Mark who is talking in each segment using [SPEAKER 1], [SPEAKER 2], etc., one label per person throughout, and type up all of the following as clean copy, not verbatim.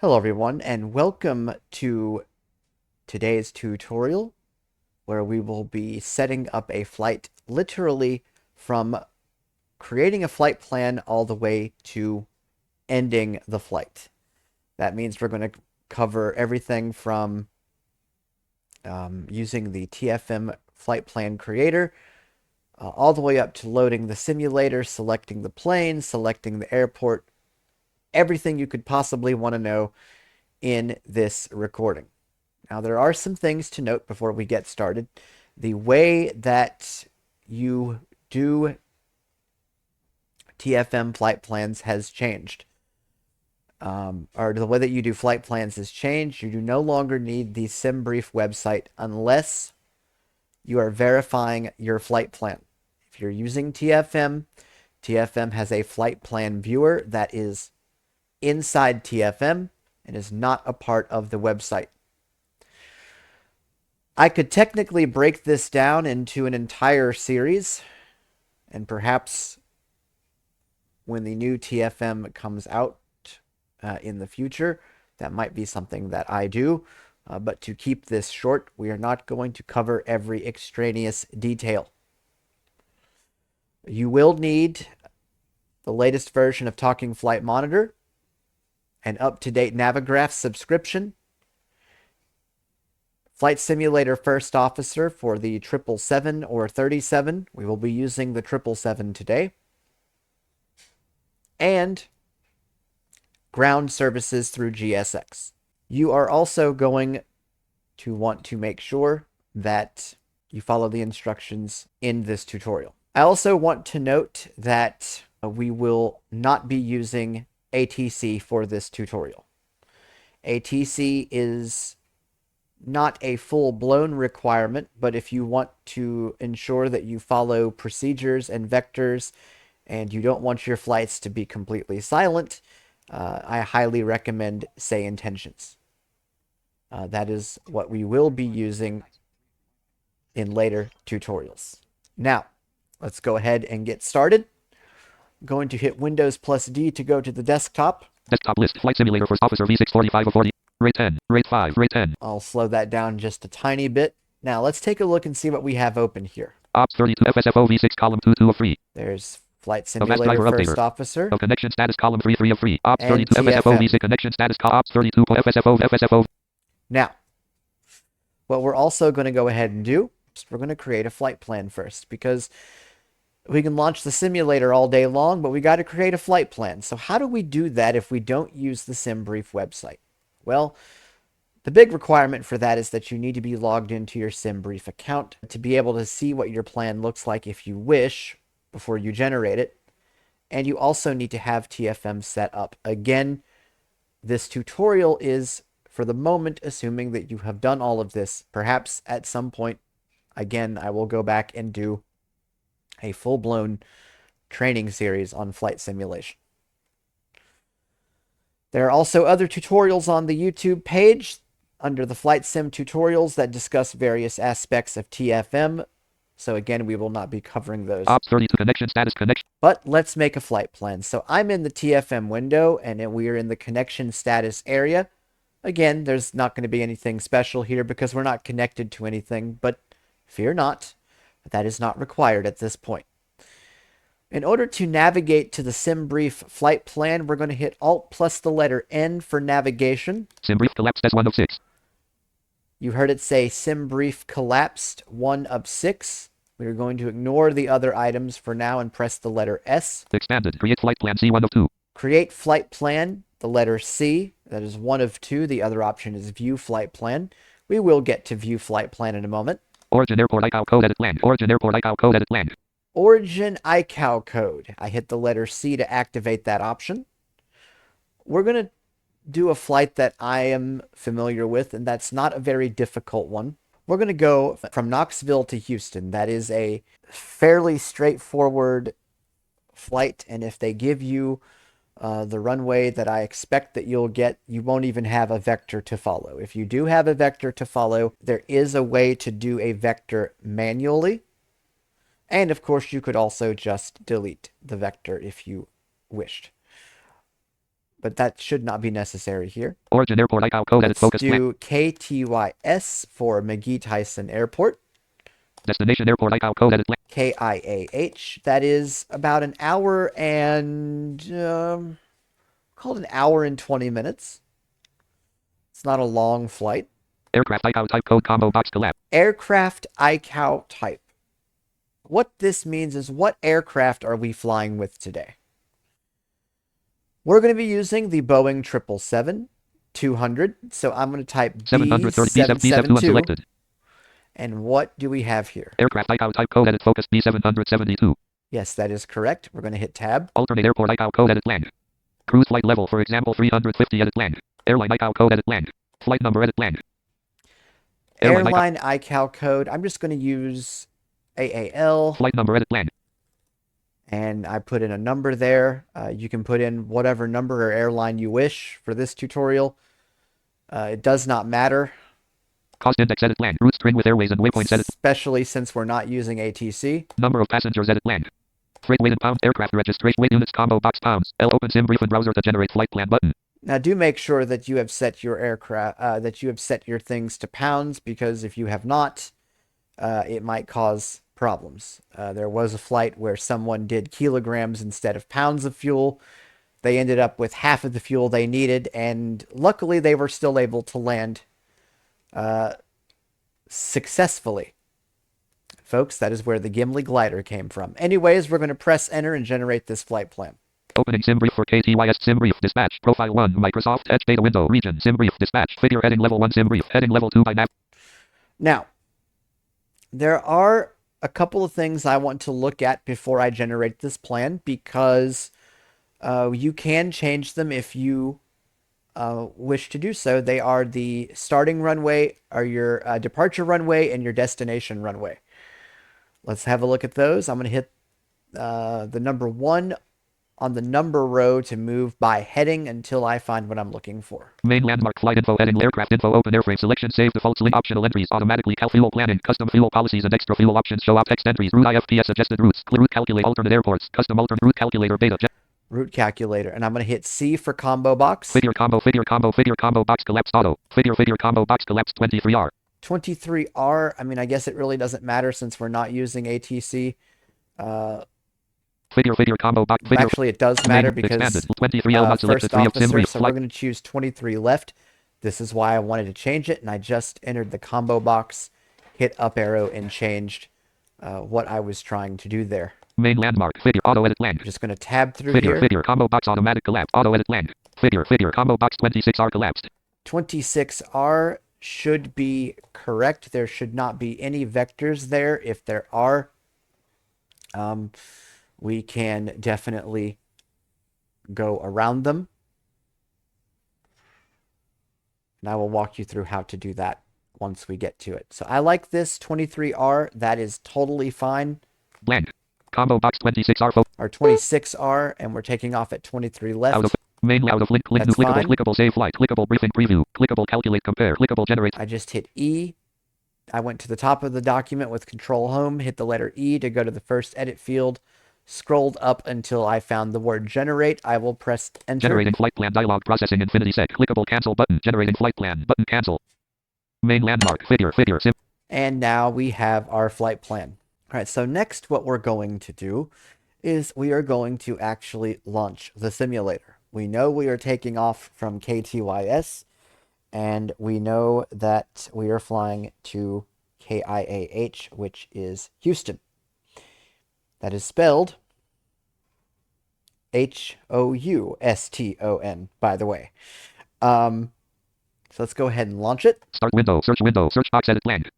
[SPEAKER 1] Hello everyone, and welcome to today's tutorial where we will be setting up a flight literally from creating a flight plan all the way to ending the flight. That means we're going to cover everything from using the TFM flight plan creator all the way up to loading the simulator, selecting the plane, selecting the airport, everything you could possibly want to know in this recording. Now, there are some things to note before we get started. The way that you do TFM flight plans has changed. Or the way that you do flight plans has changed. You do no longer need the SimBrief website unless you are verifying your flight plan. If you're using TFM, TFM has a flight plan viewer that is inside TFM and is not a part of the website. I could technically break this down into an entire series, and perhaps when the new TFM comes out in the future, that might be something that I do. But to keep this short, we are not going to cover every extraneous detail. You will need the latest version of Talking Flight Monitor, an up-to-date Navigraph subscription, Flight Simulator First Officer for the 777 or 37. We will be using the 777 today. And ground services through GSX. You are also going to want to make sure that you follow the instructions in this tutorial. I also want to note that we will not be using ATC for this tutorial. ATC is not a full-blown requirement, but if you want to ensure that you follow procedures and vectors and you don't want your flights to be completely silent, I highly recommend Say Intentions. That is what we will be using in later tutorials. Now, let's go ahead and get started. I'm going to hit Windows plus D to go to the desktop.
[SPEAKER 2] Desktop list, Flight Simulator First Officer V645 of 40. Rate 10, Rate 5, Rate 10.
[SPEAKER 1] I'll slow that down just a tiny bit. Now, let's take a look and see what we have open here.
[SPEAKER 2] Ops 32 FSFO V6 column 2 of 3.
[SPEAKER 1] There's Flight Simulator First Officer.
[SPEAKER 2] Of connection status column 3 of 3. Ops
[SPEAKER 1] And
[SPEAKER 2] 32 FSFO V6 connection status Ops 32 FSFO.
[SPEAKER 1] Now, what we're also going to go ahead and do is we're going to create a flight plan first, because we can launch the simulator all day long, but we got to create a flight plan. So how do we do that if we don't use the SimBrief website? Well, the big requirement for that is that you need to be logged into your SimBrief account to be able to see what your plan looks like if you wish before you generate it. And you also need to have TFM set up. Again, this tutorial is, for the moment, assuming that you have done all of this. Perhaps at some point, again, I will go back and do a full-blown training series on flight simulation. There are also other tutorials on the YouTube page under the Flight Sim tutorials that discuss various aspects of TFM. So again, we will not be covering those.
[SPEAKER 2] Ops 32 connection status connection.
[SPEAKER 1] But let's make a flight plan. So I'm in the TFM window, and we are in the connection status area. Again, there's not going to be anything special here because we're not connected to anything, but fear not, that is not required at this point. In order to navigate to the SimBrief flight plan, we're going to hit Alt plus the letter N for navigation.
[SPEAKER 2] SimBrief collapsed as 1 of 6.
[SPEAKER 1] You heard it say SimBrief collapsed 1 of 6. We are going to ignore the other items for now and press the letter S.
[SPEAKER 2] Expanded. Create flight plan C 1 of 2.
[SPEAKER 1] Create flight plan, the letter C. That is 1 of 2. The other option is view flight plan. We will get to view flight plan in a moment.
[SPEAKER 2] Origin Airport ICAO code edit land. Origin Airport ICAO code edit land.
[SPEAKER 1] Origin ICAO code. I hit the letter C to activate that option. We're going to do a flight that I am familiar with, and that's not a very difficult one. We're going to go from Knoxville to Houston. That is a fairly straightforward flight, and if they give you the runway that I expect that you'll get, you won't even have a vector to follow. If you do have a vector to follow, there is a way to do a vector manually. And of course, you could also just delete the vector if you wished. but that should not be necessary here.
[SPEAKER 2] Origin Airport ICAO code edit
[SPEAKER 1] Let's
[SPEAKER 2] focus plan.
[SPEAKER 1] do KTYS for McGee Tyson Airport.
[SPEAKER 2] Destination Airport ICAO code edit plan.
[SPEAKER 1] KIAH. That is about an hour and called an hour and 20 minutes. It's not a long flight.
[SPEAKER 2] Aircraft ICAO type code combo box collapse.
[SPEAKER 1] Aircraft ICAO type. What this means is, what aircraft are we flying with today? We're going to be using the Boeing 777-200. So I'm going to type
[SPEAKER 2] 730 B7
[SPEAKER 1] B772.
[SPEAKER 2] unselected.
[SPEAKER 1] And what do we have here?
[SPEAKER 2] Aircraft ICAO type code edit focus B772.
[SPEAKER 1] Yes, that is correct. We're going to hit tab.
[SPEAKER 2] Alternate airport ICAO code edit land. Cruise flight level, for example, 350 edit land. Airline ICAO code edit land. Flight number edit land.
[SPEAKER 1] Airline ICAO code. I'm just going to use AAL.
[SPEAKER 2] Flight number edit land.
[SPEAKER 1] And I put in a number there. You can put in whatever number or airline you wish for this tutorial. It does not matter.
[SPEAKER 2] Cost index edit land. Route string with airways and waypoints edit.
[SPEAKER 1] Especially since we're not using ATC.
[SPEAKER 2] Number of passengers edit land. Freight weight in pounds. Aircraft registration weight units combo box pounds. L open sim brief and browser to generate flight plan button.
[SPEAKER 1] Now do make sure that you have set your aircraft, that you have set your things to pounds, because if you have not, it might cause problems. There was a flight where someone did kilograms instead of pounds of fuel. They ended up with half of the fuel they needed, and luckily they were still able to land successfully. Folks, that is where the Gimli glider came from. Anyways, we're going to press enter and generate this flight plan.
[SPEAKER 2] Opening sim brief for KTYS sim brief dispatch profile 1 Microsoft Edge data window region sim brief dispatch figure heading level 1 sim brief heading level 2 by nav.
[SPEAKER 1] Now, there are a couple of things I want to look at before I generate this plan, because you can change them if you wish to do so. They are the starting runway, or your departure runway, and your destination runway. Let's have a look at those. I'm going to hit the number 1 on the number row to move by heading until I find what I'm looking for.
[SPEAKER 2] Main landmark flight info heading aircraft info open airframe selection save defaults link optional entries automatically cal fuel planning custom fuel policies and extra fuel options show up text entries route IFTS suggested routes clear route calculate alternate airports custom alternate route calculator beta
[SPEAKER 1] route calculator, and I'm going to hit C for combo box.
[SPEAKER 2] figure combo box collapsed auto figure combo box collapsed 23R.
[SPEAKER 1] 23R, I mean, I guess it really doesn't matter since we're not using ATC.
[SPEAKER 2] Figure combo box figure
[SPEAKER 1] Actually, it does matter because
[SPEAKER 2] 23L not selected
[SPEAKER 1] first
[SPEAKER 2] 3 of sim
[SPEAKER 1] officer,
[SPEAKER 2] brief
[SPEAKER 1] so we're going to choose 23 left. This is why I wanted to change it, and I just entered the combo box, hit up arrow, and changed what I was trying to do there.
[SPEAKER 2] Main landmark figure auto edit land.
[SPEAKER 1] I'm just going to tab through
[SPEAKER 2] Figure
[SPEAKER 1] here.
[SPEAKER 2] combo box automatic collapse auto edit land. Figure combo box 26R collapsed.
[SPEAKER 1] 26R should be correct. There should not be any vectors there. If there are, we can definitely go around them. And I will walk you through how to do that once we get to it. So I like this 23R. That is totally fine.
[SPEAKER 2] Land. Combo box 26R.
[SPEAKER 1] Our 26R, and we're taking off at 23 left.
[SPEAKER 2] Out of main out of link click new
[SPEAKER 1] That's
[SPEAKER 2] clickable
[SPEAKER 1] fine.
[SPEAKER 2] clickable save flight clickable briefing preview clickable calculate compare clickable generate.
[SPEAKER 1] I just hit E. I went to the top of the document with Control Home, hit the letter E to go to the first edit field, scrolled up until I found the word generate. I will press enter.
[SPEAKER 2] Generating flight plan dialog processing infinity set clickable cancel button generating flight plan button cancel. Main landmark figure sim.
[SPEAKER 1] And now we have our flight plan. All right, so next what we're going to do is we are going to actually launch the simulator. We know we are taking off from KTYS, and we know that we are flying to KIAH, which is Houston. That is spelled Houston, by the way. So let's go ahead and launch it.
[SPEAKER 2] Start window, search box edit land.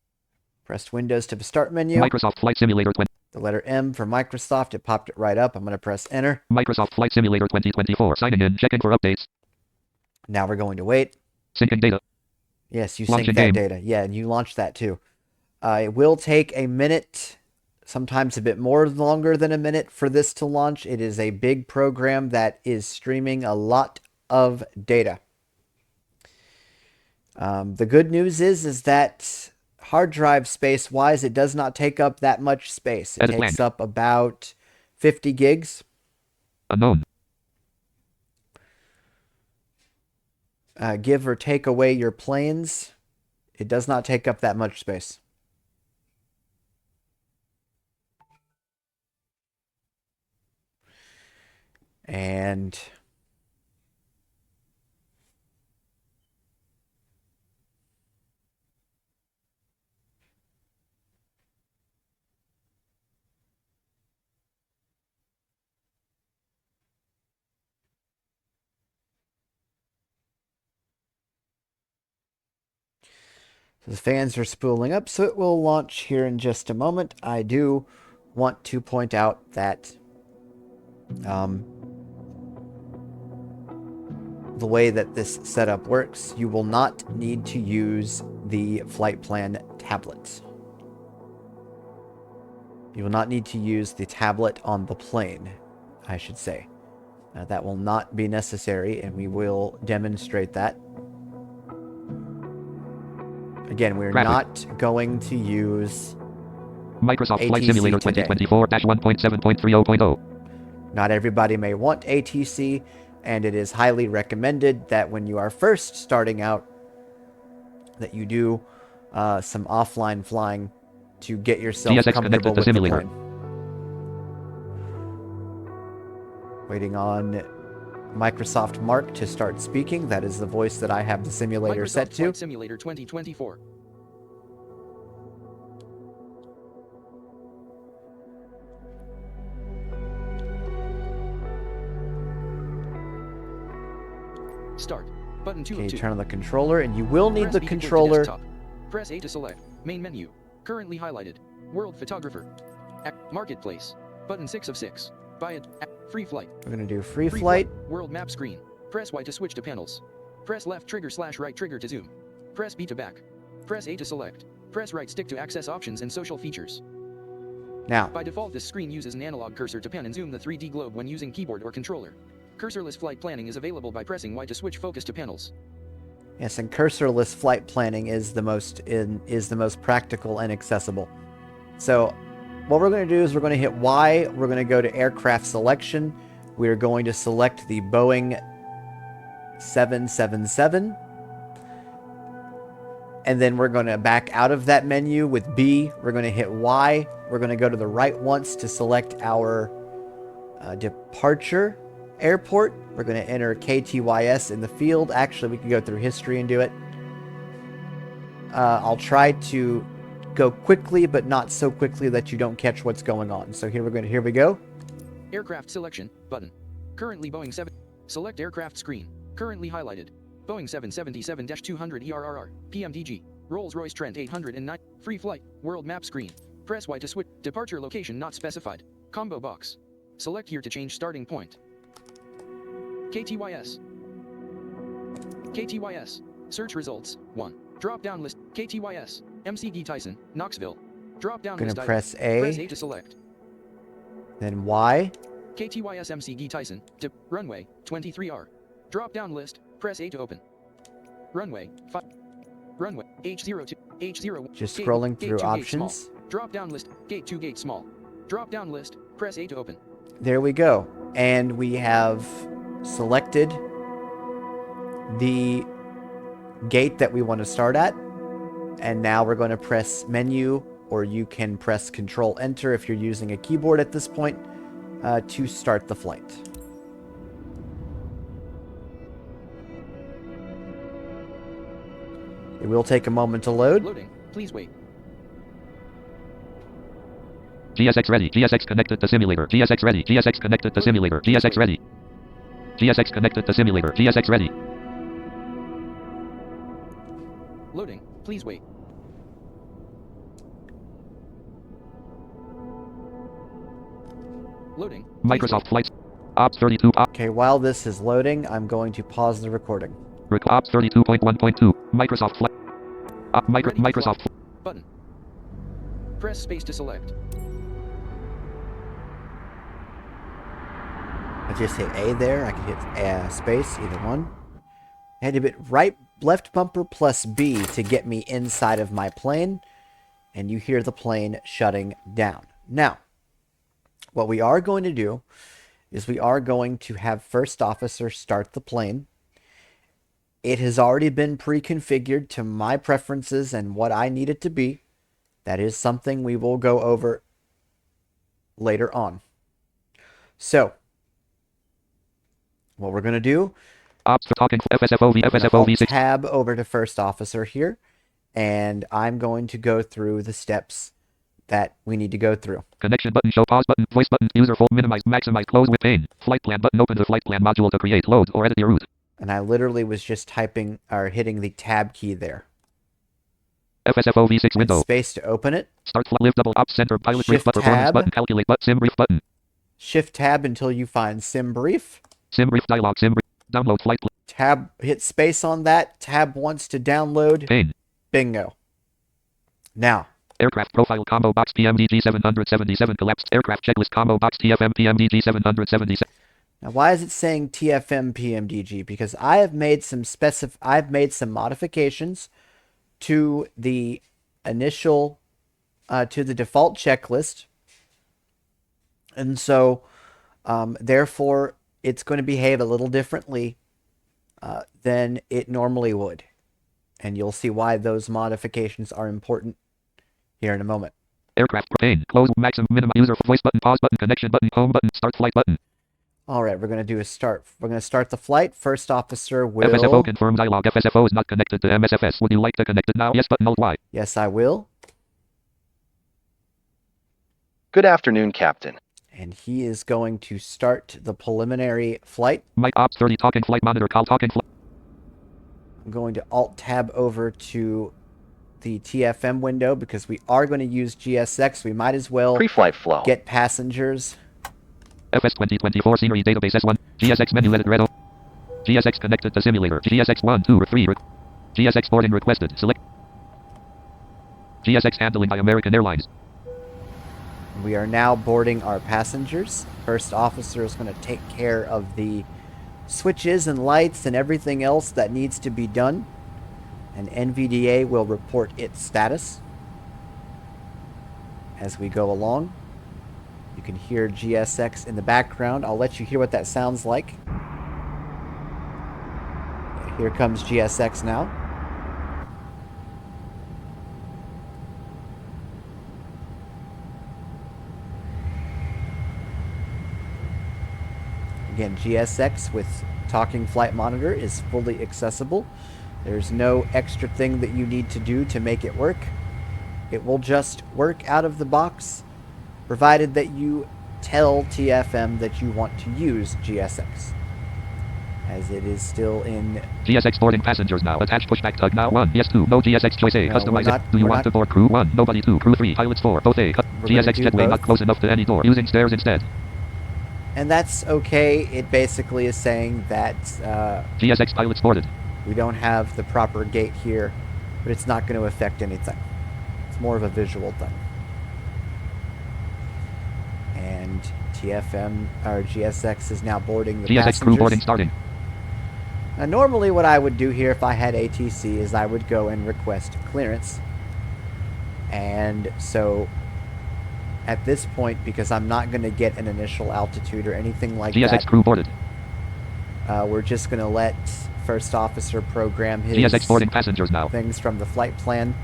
[SPEAKER 1] Press Windows to the start menu.
[SPEAKER 2] Microsoft Flight Simulator 20.
[SPEAKER 1] The letter M for Microsoft. It popped it right up. I'm going to press enter.
[SPEAKER 2] Microsoft Flight Simulator 2024. Signing in, checking for updates.
[SPEAKER 1] Now we're going to wait.
[SPEAKER 2] Syncing data.
[SPEAKER 1] Yes, you
[SPEAKER 2] Launching
[SPEAKER 1] sync that
[SPEAKER 2] game.
[SPEAKER 1] data. Yeah, and you launch that too. It will take a minute, sometimes a bit more longer than a minute for this to launch. It is a big program that is streaming a lot of data. The good news is that hard drive space wise, it does not take up that much space. It
[SPEAKER 2] Edit
[SPEAKER 1] takes
[SPEAKER 2] blank.
[SPEAKER 1] up about 50 gigs.
[SPEAKER 2] Unknown.
[SPEAKER 1] give or take away your planes, it does not take up that much space. And the fans are spooling up, so it will launch here in just a moment. I do want to point out that the way that this setup works, you will not need to use the flight plan tablet. You will not need to use the tablet on the plane, I should say. That will not be necessary, and we will demonstrate that. Again, we're not going to use
[SPEAKER 2] Microsoft Flight
[SPEAKER 1] ATC
[SPEAKER 2] Simulator
[SPEAKER 1] today.
[SPEAKER 2] 2024-1.7.30.0.
[SPEAKER 1] Not everybody may want ATC, and it is highly recommended that when you are first starting out, that you do some offline flying to get yourself
[SPEAKER 2] GSX
[SPEAKER 1] comfortable
[SPEAKER 2] connected to
[SPEAKER 1] with
[SPEAKER 2] simulator.
[SPEAKER 1] the plane. Waiting on Microsoft Mark to start speaking. That is the voice that I have the simulator
[SPEAKER 3] Microsoft
[SPEAKER 1] set to.
[SPEAKER 3] Flight Simulator 2024. Start. Button 2
[SPEAKER 1] Okay,
[SPEAKER 3] of 2.
[SPEAKER 1] turn on the controller, and you will need
[SPEAKER 3] Press
[SPEAKER 1] the
[SPEAKER 3] B to go to
[SPEAKER 1] controller.
[SPEAKER 3] desktop. Press A to select. Main menu. Currently highlighted. World Photographer. Marketplace. Button 6 of 6. Buy it. Free flight.
[SPEAKER 1] We're going to do free flight.
[SPEAKER 3] World map screen. Press Y to switch to panels. Press left trigger / right trigger to zoom. Press B to back. Press A to select. Press right stick to access options and social features.
[SPEAKER 1] Now,
[SPEAKER 3] By default, this screen uses an analog cursor to pan and zoom the 3D globe when using keyboard or controller. Cursorless flight planning is available by pressing Y to switch focus to panels.
[SPEAKER 1] yes, and cursorless flight planning is the most practical and accessible. So, what we're going to do is we're going to hit Y. We're going to go to aircraft selection. We are going to select the Boeing 777. And then we're going to back out of that menu with B. We're going to hit Y. We're going to go to the right once to select our departure airport. We're going to enter KTYS in the field. Actually, we can go through history and do it. I'll try to go quickly, but not so quickly that you don't catch what's going on. So here we go.
[SPEAKER 3] Aircraft selection button. Currently Boeing 7. Select aircraft screen. Currently highlighted. Boeing 777-200 ERRR. PMDG. Rolls-Royce Trent 809. Free flight. World map screen. Press Y to switch. Departure location not specified. Combo box. Select here to change starting point. KTYS. KTYS. Search results. 1. Drop down list. KTYS. MCD Tyson. Knoxville. Drop down
[SPEAKER 1] Gonna
[SPEAKER 3] list.
[SPEAKER 1] press
[SPEAKER 3] item. Press
[SPEAKER 1] A,
[SPEAKER 3] A to select.
[SPEAKER 1] then Y.
[SPEAKER 3] KTYS MCD Tyson. To runway 23R. Drop down list. Press A to open. Runway 5. Runway H02. H01.
[SPEAKER 1] Just
[SPEAKER 3] Gate-
[SPEAKER 1] scrolling
[SPEAKER 3] gate
[SPEAKER 1] through
[SPEAKER 3] 2 gate small.
[SPEAKER 1] options.
[SPEAKER 3] Drop down list. Gate 2 gate small. Drop down list. Press A to open.
[SPEAKER 1] There we go. And we have selected the gate that we want to start at. And now we're going to press menu, or you can press Control Enter if you're using a keyboard at this point, to start the flight. It will take a moment to load.
[SPEAKER 3] Loading. Please wait.
[SPEAKER 2] GSX ready. GSX connected to simulator. GSX ready. GSX connected to simulator. GSX ready. GSX connected to simulator. GSX ready.
[SPEAKER 3] Loading. Please wait. Loading. Please
[SPEAKER 2] Microsoft
[SPEAKER 3] wait.
[SPEAKER 2] flights. Ops 32.
[SPEAKER 1] Okay, while this is loading, I'm going to pause the recording.
[SPEAKER 2] Ops 32.1.2. Microsoft flight.
[SPEAKER 3] Ready to
[SPEAKER 2] Microsoft.
[SPEAKER 3] fly. Button. Press space to select.
[SPEAKER 1] I just hit A there. I can hit space, either one. I had to hit left bumper plus B to get me inside of my plane. And you hear the plane shutting down. Now, what we are going to do is we are going to have first officer start the plane. it has already been pre-configured to my preferences and what I need it to be. That is something we will go over later on. So, what we're going to do,
[SPEAKER 2] Ops for talking FSFOV, FSFOV 6.
[SPEAKER 1] tab over to first officer here, and I'm going to go through the steps that we need to go through.
[SPEAKER 2] Connection button, show pause button, voice button, user full, minimize, maximize, close with pane. Flight plan button, open the flight plan module to create, load, or edit your route.
[SPEAKER 1] And I literally was just typing or hitting the tab key there.
[SPEAKER 2] FSFOV 6 window.
[SPEAKER 1] Space to open it.
[SPEAKER 2] Start flight, live double ops center, pilot brief,
[SPEAKER 1] Shift
[SPEAKER 2] but performance
[SPEAKER 1] tab.
[SPEAKER 2] button, calculate but sim brief button.
[SPEAKER 1] Shift tab until you find sim brief.
[SPEAKER 2] Sim brief dialog, sim brief, download flight plan.
[SPEAKER 1] Tab, hit space on that. Tab wants to download.
[SPEAKER 2] Pane.
[SPEAKER 1] Bingo. Now,
[SPEAKER 2] Aircraft profile combo box PMDG 777 collapsed aircraft checklist combo box TFM PMDG 777.
[SPEAKER 1] Now, why is it saying TFM PMDG? Because I have made some modifications to the initial, to the default checklist, and so, therefore, it's going to behave a little differently than it normally would, and you'll see why those modifications are important here in a moment.
[SPEAKER 2] Aircraft pane, close, maximum, minimum, user voice button, pause button, connection button, home button, start flight button.
[SPEAKER 1] All right, we're going to do a start. We're going to start the flight. First officer will...
[SPEAKER 2] FSFO confirm dialog. FSFO is not connected to MSFS. Would you like to connect it now? Yes button, Alt Y.
[SPEAKER 1] Yes, I will.
[SPEAKER 4] Good afternoon, Captain.
[SPEAKER 1] And he is going to start the preliminary flight.
[SPEAKER 2] Mic ops 30 talking flight monitor call talking flight.
[SPEAKER 1] I'm going to Alt-tab over to the TFM window because we are going to use GSX. We might as well
[SPEAKER 4] Pre-flight flow.
[SPEAKER 1] get passengers.
[SPEAKER 2] FS 2024 scenery database S1. GSX menu edit red. GSX connected to simulator. GSX 1, 2, or 3. GSX boarding requested. Select. GSX handling by American Airlines.
[SPEAKER 1] We are now boarding our passengers. First officer is going to take care of the switches and lights and everything else that needs to be done. And NVDA will report its status as we go along. You can hear GSX in the background. I'll let you hear what that sounds like. Here comes GSX now. Again, GSX with talking flight monitor is fully accessible. There's no extra thing that you need to do to make it work. It will just work out of the box, provided that you tell TFM that you want to use GSX, as it is still in...
[SPEAKER 2] GSX boarding passengers now. Attach pushback tug now. 1. Yes 2. No GSX choice A.
[SPEAKER 1] No,
[SPEAKER 2] Customize
[SPEAKER 1] we're not-
[SPEAKER 2] it. Do you
[SPEAKER 1] we're
[SPEAKER 2] want
[SPEAKER 1] not-
[SPEAKER 2] to board crew 1? Nobody 2. Crew 3. Pilots 4. Both A.
[SPEAKER 1] We're gonna
[SPEAKER 2] GSX
[SPEAKER 1] do
[SPEAKER 2] jetway not
[SPEAKER 1] both.
[SPEAKER 2] close enough to any door. Using stairs instead.
[SPEAKER 1] And that's okay. It basically is saying that
[SPEAKER 2] GSX pilots boarded.
[SPEAKER 1] we don't have the proper gate here, but it's not going to affect anything. It's more of a visual thing. And TFM, or GSX, is now boarding the
[SPEAKER 2] GSX
[SPEAKER 1] passengers.
[SPEAKER 2] crew boarding starting.
[SPEAKER 1] Now, normally what I would do here if I had ATC is I would go and request clearance. And so at this point, because I'm not going to get an initial altitude or anything like
[SPEAKER 2] GSX
[SPEAKER 1] that,
[SPEAKER 2] crew boarded.
[SPEAKER 1] we're just going to let first officer program his
[SPEAKER 2] GSX boarding passengers now.
[SPEAKER 1] things from the flight plan.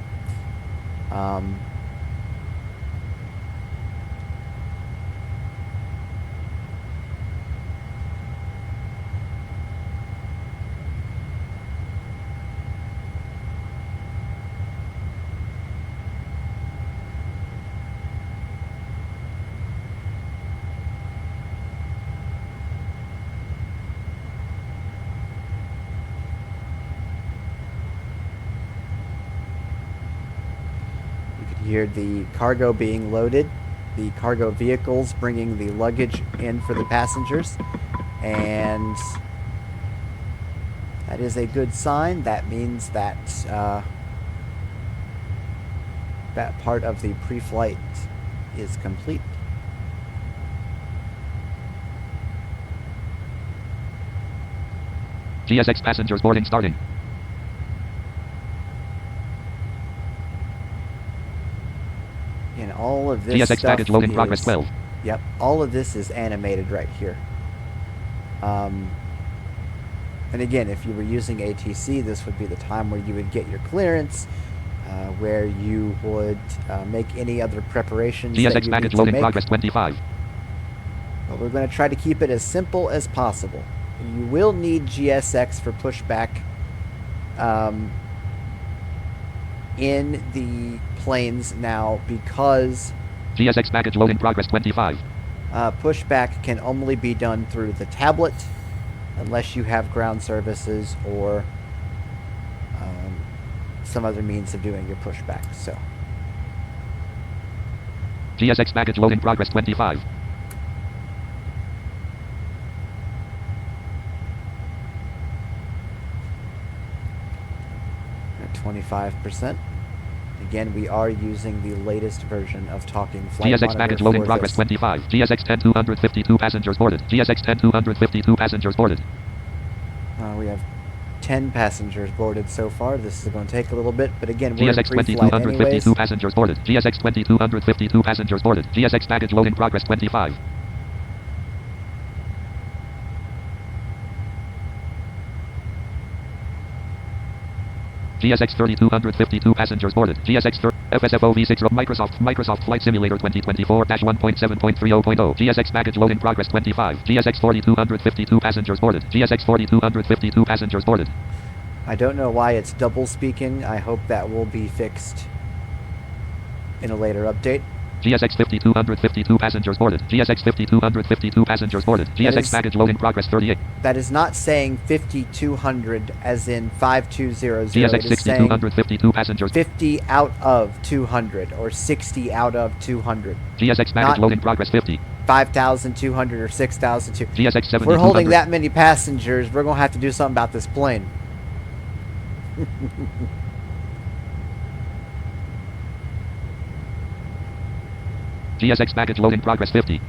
[SPEAKER 1] You can hear the cargo being loaded, the cargo vehicles bringing the luggage in for the passengers, and that is a good sign. That means that that part of the pre-flight is complete.
[SPEAKER 2] GSX passengers boarding starting.
[SPEAKER 1] And all of this
[SPEAKER 2] GSX
[SPEAKER 1] stuff
[SPEAKER 2] package loading
[SPEAKER 1] is,
[SPEAKER 2] progress 12.
[SPEAKER 1] Yep, all of this is animated right here. And again, if you were using ATC, this would be the time where you would get your clearance, where you would make any other preparations that
[SPEAKER 2] GSX
[SPEAKER 1] you need
[SPEAKER 2] package
[SPEAKER 1] to
[SPEAKER 2] load in
[SPEAKER 1] make.
[SPEAKER 2] progress 25.
[SPEAKER 1] But we're going to try to keep it as simple as possible. You will need GSX for pushback in the planes now, because
[SPEAKER 2] GSX package load in progress 25.
[SPEAKER 1] pushback can only be done through the tablet unless you have ground services or some other means of doing your pushback. So
[SPEAKER 2] GSX package load in progress 25.
[SPEAKER 1] at 25%. Again, we are using the latest version of Talking Flight
[SPEAKER 2] GSX
[SPEAKER 1] Monitor
[SPEAKER 2] package load in
[SPEAKER 1] for
[SPEAKER 2] progress
[SPEAKER 1] this.
[SPEAKER 2] 25. GSX 10252 passengers boarded. GSX 10252 passengers boarded.
[SPEAKER 1] We have 10 passengers boarded so far. This is going to take a little bit, but again, we're in
[SPEAKER 2] GSX
[SPEAKER 1] pre-flight
[SPEAKER 2] 2252
[SPEAKER 1] anyways.
[SPEAKER 2] passengers boarded. GSX 2252 passengers boarded. GSX package load in progress 25. GSX 3252 passengers boarded. GSX FSFO V6 Microsoft Flight Simulator 2024-1.7.30.0. GSX package load in progress 25. GSX 4252 passengers boarded. GSX 4252 passengers boarded.
[SPEAKER 1] I don't know why it's double speaking. I hope that will be fixed in a later update.
[SPEAKER 2] GSX 5252 passengers boarded. GSX 5252 passengers boarded. GSX
[SPEAKER 1] is-
[SPEAKER 2] package load in progress 38.
[SPEAKER 1] That is not saying 5200 as in 5200.
[SPEAKER 2] GSX
[SPEAKER 1] It is saying
[SPEAKER 2] 6252 passengers.
[SPEAKER 1] 50 out of 200 or 60 out of 200.
[SPEAKER 2] GSX package
[SPEAKER 1] Not-
[SPEAKER 2] load in progress 50.
[SPEAKER 1] 5,200 or 6,200.
[SPEAKER 2] GSX
[SPEAKER 1] If we're holding
[SPEAKER 2] 7200.
[SPEAKER 1] that many passengers, we're going to have to do something about this plane.
[SPEAKER 2] GSX package load in progress 50.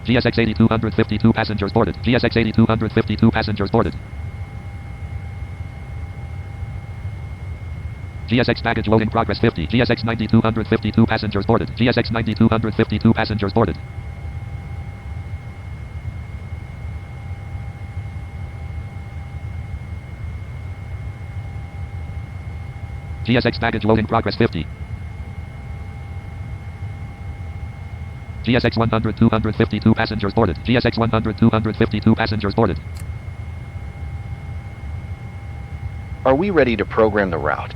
[SPEAKER 2] GSX 8252 passengers boarded. GSX 8252 passengers boarded. GSX package load in progress 50. GSX 9252 passengers boarded. GSX 9252 passengers boarded. GSX package load in progress 50. GSX 252 passengers boarded. GSX 252 passengers boarded.
[SPEAKER 4] Are we ready to program the route?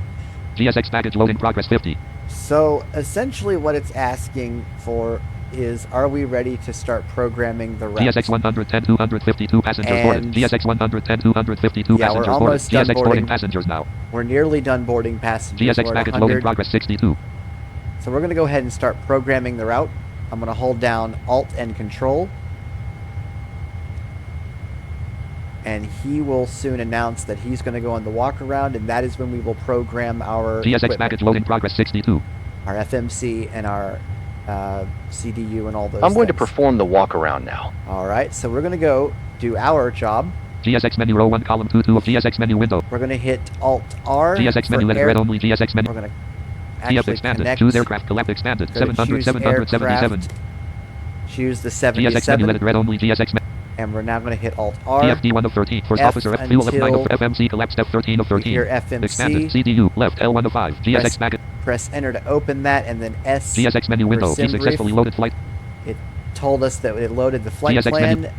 [SPEAKER 2] GSX package load in progress 50.
[SPEAKER 1] So essentially what it's asking for is, are we ready to start programming the route?
[SPEAKER 2] GSX 252 passengers boarded.
[SPEAKER 1] And-
[SPEAKER 2] GSX 252
[SPEAKER 1] Yeah, we're
[SPEAKER 2] passengers boarded.
[SPEAKER 1] almost done
[SPEAKER 2] GSX boarding
[SPEAKER 1] boarding.
[SPEAKER 2] passengers now.
[SPEAKER 1] We're nearly done boarding passengers.
[SPEAKER 2] GSX
[SPEAKER 1] We're at
[SPEAKER 2] package load in
[SPEAKER 1] 100.
[SPEAKER 2] progress 62.
[SPEAKER 1] So we're going to go ahead and start programming the route. I'm going to hold down Alt and Control. And he will soon announce that he's going to go on the walk around, and that is when we will program our
[SPEAKER 2] GSX
[SPEAKER 1] equipment,
[SPEAKER 2] package load in progress 62.
[SPEAKER 1] our FMC and our CDU and all those
[SPEAKER 4] I'm going to
[SPEAKER 1] things.
[SPEAKER 4] perform the walk around now.
[SPEAKER 1] All right, so we're going to go do our job.
[SPEAKER 2] GSX menu row 1 column 2 of GSX menu window.
[SPEAKER 1] We're going to hit Alt R.
[SPEAKER 2] GSX
[SPEAKER 1] for
[SPEAKER 2] menu letter
[SPEAKER 1] air-
[SPEAKER 2] red only. GSX menu.
[SPEAKER 1] We're going to
[SPEAKER 2] TF
[SPEAKER 1] actually
[SPEAKER 2] expanded.
[SPEAKER 1] connect.
[SPEAKER 2] Choose aircraft collapse expanded.
[SPEAKER 1] Go to
[SPEAKER 2] 700
[SPEAKER 1] choose
[SPEAKER 2] 777.
[SPEAKER 1] aircraft. Choose the
[SPEAKER 2] GSX menu
[SPEAKER 1] 77,
[SPEAKER 2] letter red only. GSX menu.
[SPEAKER 1] and we're now going to hit Alt R.
[SPEAKER 2] TFD 1 of 13. First
[SPEAKER 1] F
[SPEAKER 2] officer F fuel F9 of
[SPEAKER 1] until
[SPEAKER 2] FMC collapsed F13 of 13.
[SPEAKER 1] Here FMC.
[SPEAKER 2] Expanded. CDU left L1 of 5. GSX
[SPEAKER 1] Press-
[SPEAKER 2] packet.
[SPEAKER 1] Press Enter to open that, and then S.
[SPEAKER 2] GSX menu
[SPEAKER 1] for
[SPEAKER 2] window.
[SPEAKER 1] sim
[SPEAKER 2] He successfully
[SPEAKER 1] brief.
[SPEAKER 2] loaded flight.
[SPEAKER 1] It told us that it loaded the flight
[SPEAKER 2] GSX
[SPEAKER 1] plan.
[SPEAKER 2] menu.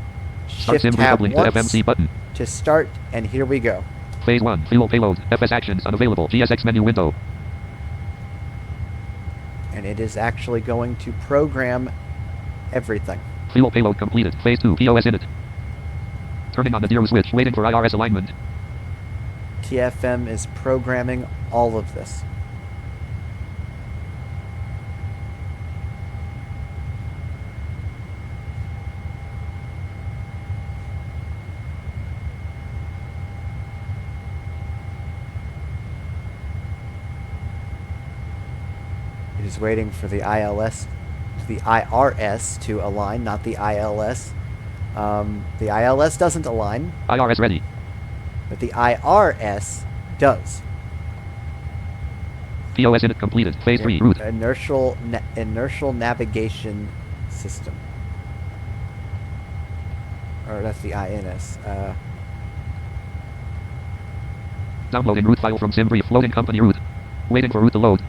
[SPEAKER 2] Start
[SPEAKER 1] Shift
[SPEAKER 2] sim
[SPEAKER 1] tab
[SPEAKER 2] recoupling to
[SPEAKER 1] once
[SPEAKER 2] FMC button.
[SPEAKER 1] to start, and here we go.
[SPEAKER 2] Phase 1. Fuel payload. FS actions unavailable. GSX menu window.
[SPEAKER 1] And it is actually going to program everything.
[SPEAKER 2] Fuel payload completed. Phase 2. POS in it. Turning on the DIRU switch. Waiting for IRS alignment.
[SPEAKER 1] TFM is programming all of this. It is waiting for the IRS to align, not the ILS. The ILS doesn't align,
[SPEAKER 2] IRS ready.
[SPEAKER 1] but the IRS does.
[SPEAKER 2] POS in it completed. Phase 3. Route.
[SPEAKER 1] Inertial navigation system. or that's the INS.
[SPEAKER 2] Downloading route file from SimBrief. Loading company route. Waiting for route to load.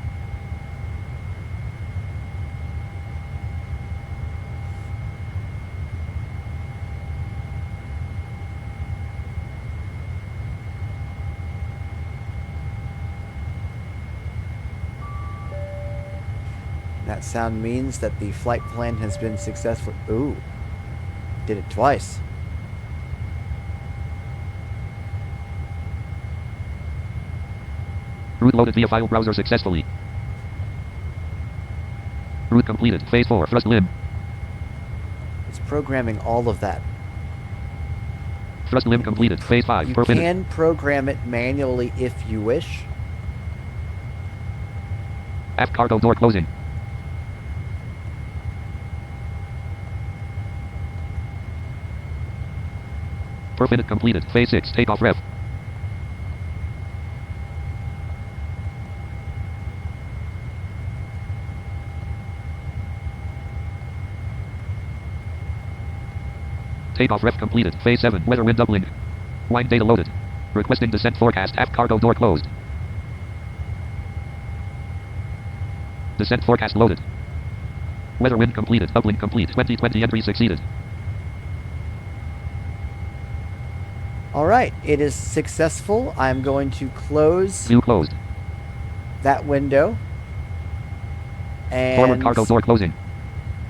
[SPEAKER 1] That sound means that the flight plan has been successful. Ooh. Did it twice.
[SPEAKER 2] Route loaded via file browser successfully. Route completed. Phase 4. Thrust limb.
[SPEAKER 1] It's programming all of that.
[SPEAKER 2] Thrust limb completed. Phase 5.
[SPEAKER 1] You
[SPEAKER 2] Permitted.
[SPEAKER 1] can program it manually if you wish.
[SPEAKER 2] Aft cargo door closing. Permitted completed. Phase 6. Takeoff ref. Takeoff ref completed. Phase 7. Weather wind doubling. Wind data loaded. Requesting descent forecast. Aft cargo door closed. Descent forecast loaded. Weather wind completed. Doubling complete. 2020 entry succeeded.
[SPEAKER 1] Alright, it is successful. I'm going to close
[SPEAKER 2] View closed.
[SPEAKER 1] that window.
[SPEAKER 2] Forward
[SPEAKER 1] And
[SPEAKER 2] cargo door closing.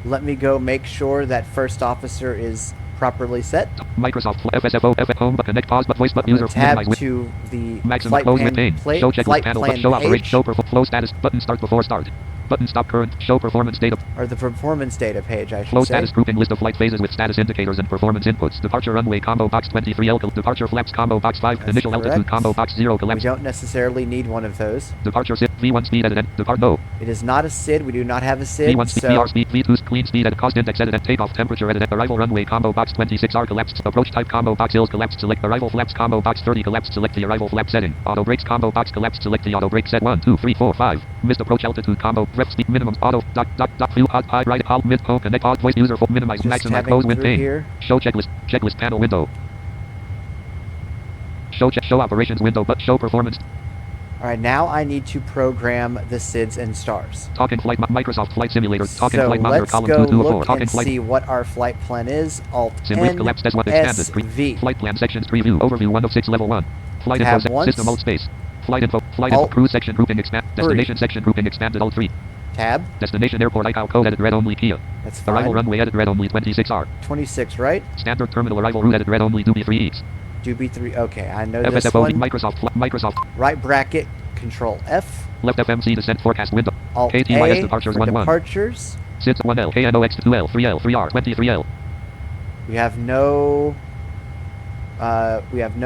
[SPEAKER 1] let me go make sure that first officer is properly set.
[SPEAKER 2] Microsoft FSFO F home but connect pause but voice but
[SPEAKER 1] I'm
[SPEAKER 2] user
[SPEAKER 1] gonna tab
[SPEAKER 2] minimize with
[SPEAKER 1] to the
[SPEAKER 2] maximum
[SPEAKER 1] flight
[SPEAKER 2] close
[SPEAKER 1] plan,
[SPEAKER 2] with pane. Show checklist
[SPEAKER 1] flight
[SPEAKER 2] panel but
[SPEAKER 1] plan
[SPEAKER 2] show operation
[SPEAKER 1] page,
[SPEAKER 2] show flow status button start before start. Button stop current show performance data
[SPEAKER 1] or the performance data page, I should
[SPEAKER 2] flow
[SPEAKER 1] say.
[SPEAKER 2] status grouping list of flight phases with status indicators and performance inputs. Departure runway combo box 23L departure flaps combo box 5
[SPEAKER 1] That's
[SPEAKER 2] initial altitude
[SPEAKER 1] correct.
[SPEAKER 2] combo box 0
[SPEAKER 1] We
[SPEAKER 2] collapse
[SPEAKER 1] don't necessarily need one of those.
[SPEAKER 2] departure SID V1 speed edit depart no
[SPEAKER 1] It is not a SID. We do not have a SID.
[SPEAKER 2] V1 speed
[SPEAKER 1] So
[SPEAKER 2] VR speed V2 clean speed edit cost index edit takeoff temperature edit arrival runway combo box 26R collapsed approach type combo box hills collapsed select arrival flaps combo box 30 collapsed select the arrival flap setting auto brakes combo box collapsed select the auto brake set 1 2 3 4 5 missed approach altitude combo ref speed minimum auto dot view high right halt mid home connect odd voice user minimize
[SPEAKER 1] just
[SPEAKER 2] maximize
[SPEAKER 1] tabbing
[SPEAKER 2] close wind
[SPEAKER 1] through
[SPEAKER 2] pane
[SPEAKER 1] here.
[SPEAKER 2] show checklist panel window show operations window but show performance
[SPEAKER 1] Alright, now I need to program the SIDs and stars.
[SPEAKER 2] talking flight Microsoft flight simulator talking
[SPEAKER 1] So
[SPEAKER 2] flight monitor
[SPEAKER 1] let's
[SPEAKER 2] column
[SPEAKER 1] go
[SPEAKER 2] 2 2 of 4
[SPEAKER 1] look
[SPEAKER 2] talking
[SPEAKER 1] and
[SPEAKER 2] flight
[SPEAKER 1] see what our flight plan is. Alt
[SPEAKER 2] Simbrief
[SPEAKER 1] N
[SPEAKER 2] collapsed as what expanded
[SPEAKER 1] SV.
[SPEAKER 2] flight plan sections preview overview 1 of 6 level 1 flight
[SPEAKER 1] Tab
[SPEAKER 2] info
[SPEAKER 1] once.
[SPEAKER 2] system alt space flight info
[SPEAKER 1] Alt
[SPEAKER 2] crew section grouping expand
[SPEAKER 1] 3.
[SPEAKER 2] destination section grouping expanded alt 3
[SPEAKER 1] Tab.
[SPEAKER 2] destination airport ICAO code edit red only Kia
[SPEAKER 1] That's fine.
[SPEAKER 2] arrival runway edit red only 26R
[SPEAKER 1] 26, right?
[SPEAKER 2] standard terminal arrival route edit red only Doobie 3X
[SPEAKER 1] Do B3. Okay, I know this
[SPEAKER 2] FSFO
[SPEAKER 1] one.
[SPEAKER 2] Microsoft
[SPEAKER 1] Right bracket. Control F.
[SPEAKER 2] left FMC descent forecast window
[SPEAKER 1] Alt
[SPEAKER 2] KTYS
[SPEAKER 1] A
[SPEAKER 2] departures
[SPEAKER 1] for
[SPEAKER 2] 1 1
[SPEAKER 1] departures.
[SPEAKER 2] SIDS 1L KNOX 2L 3L 3R 23L
[SPEAKER 1] We have no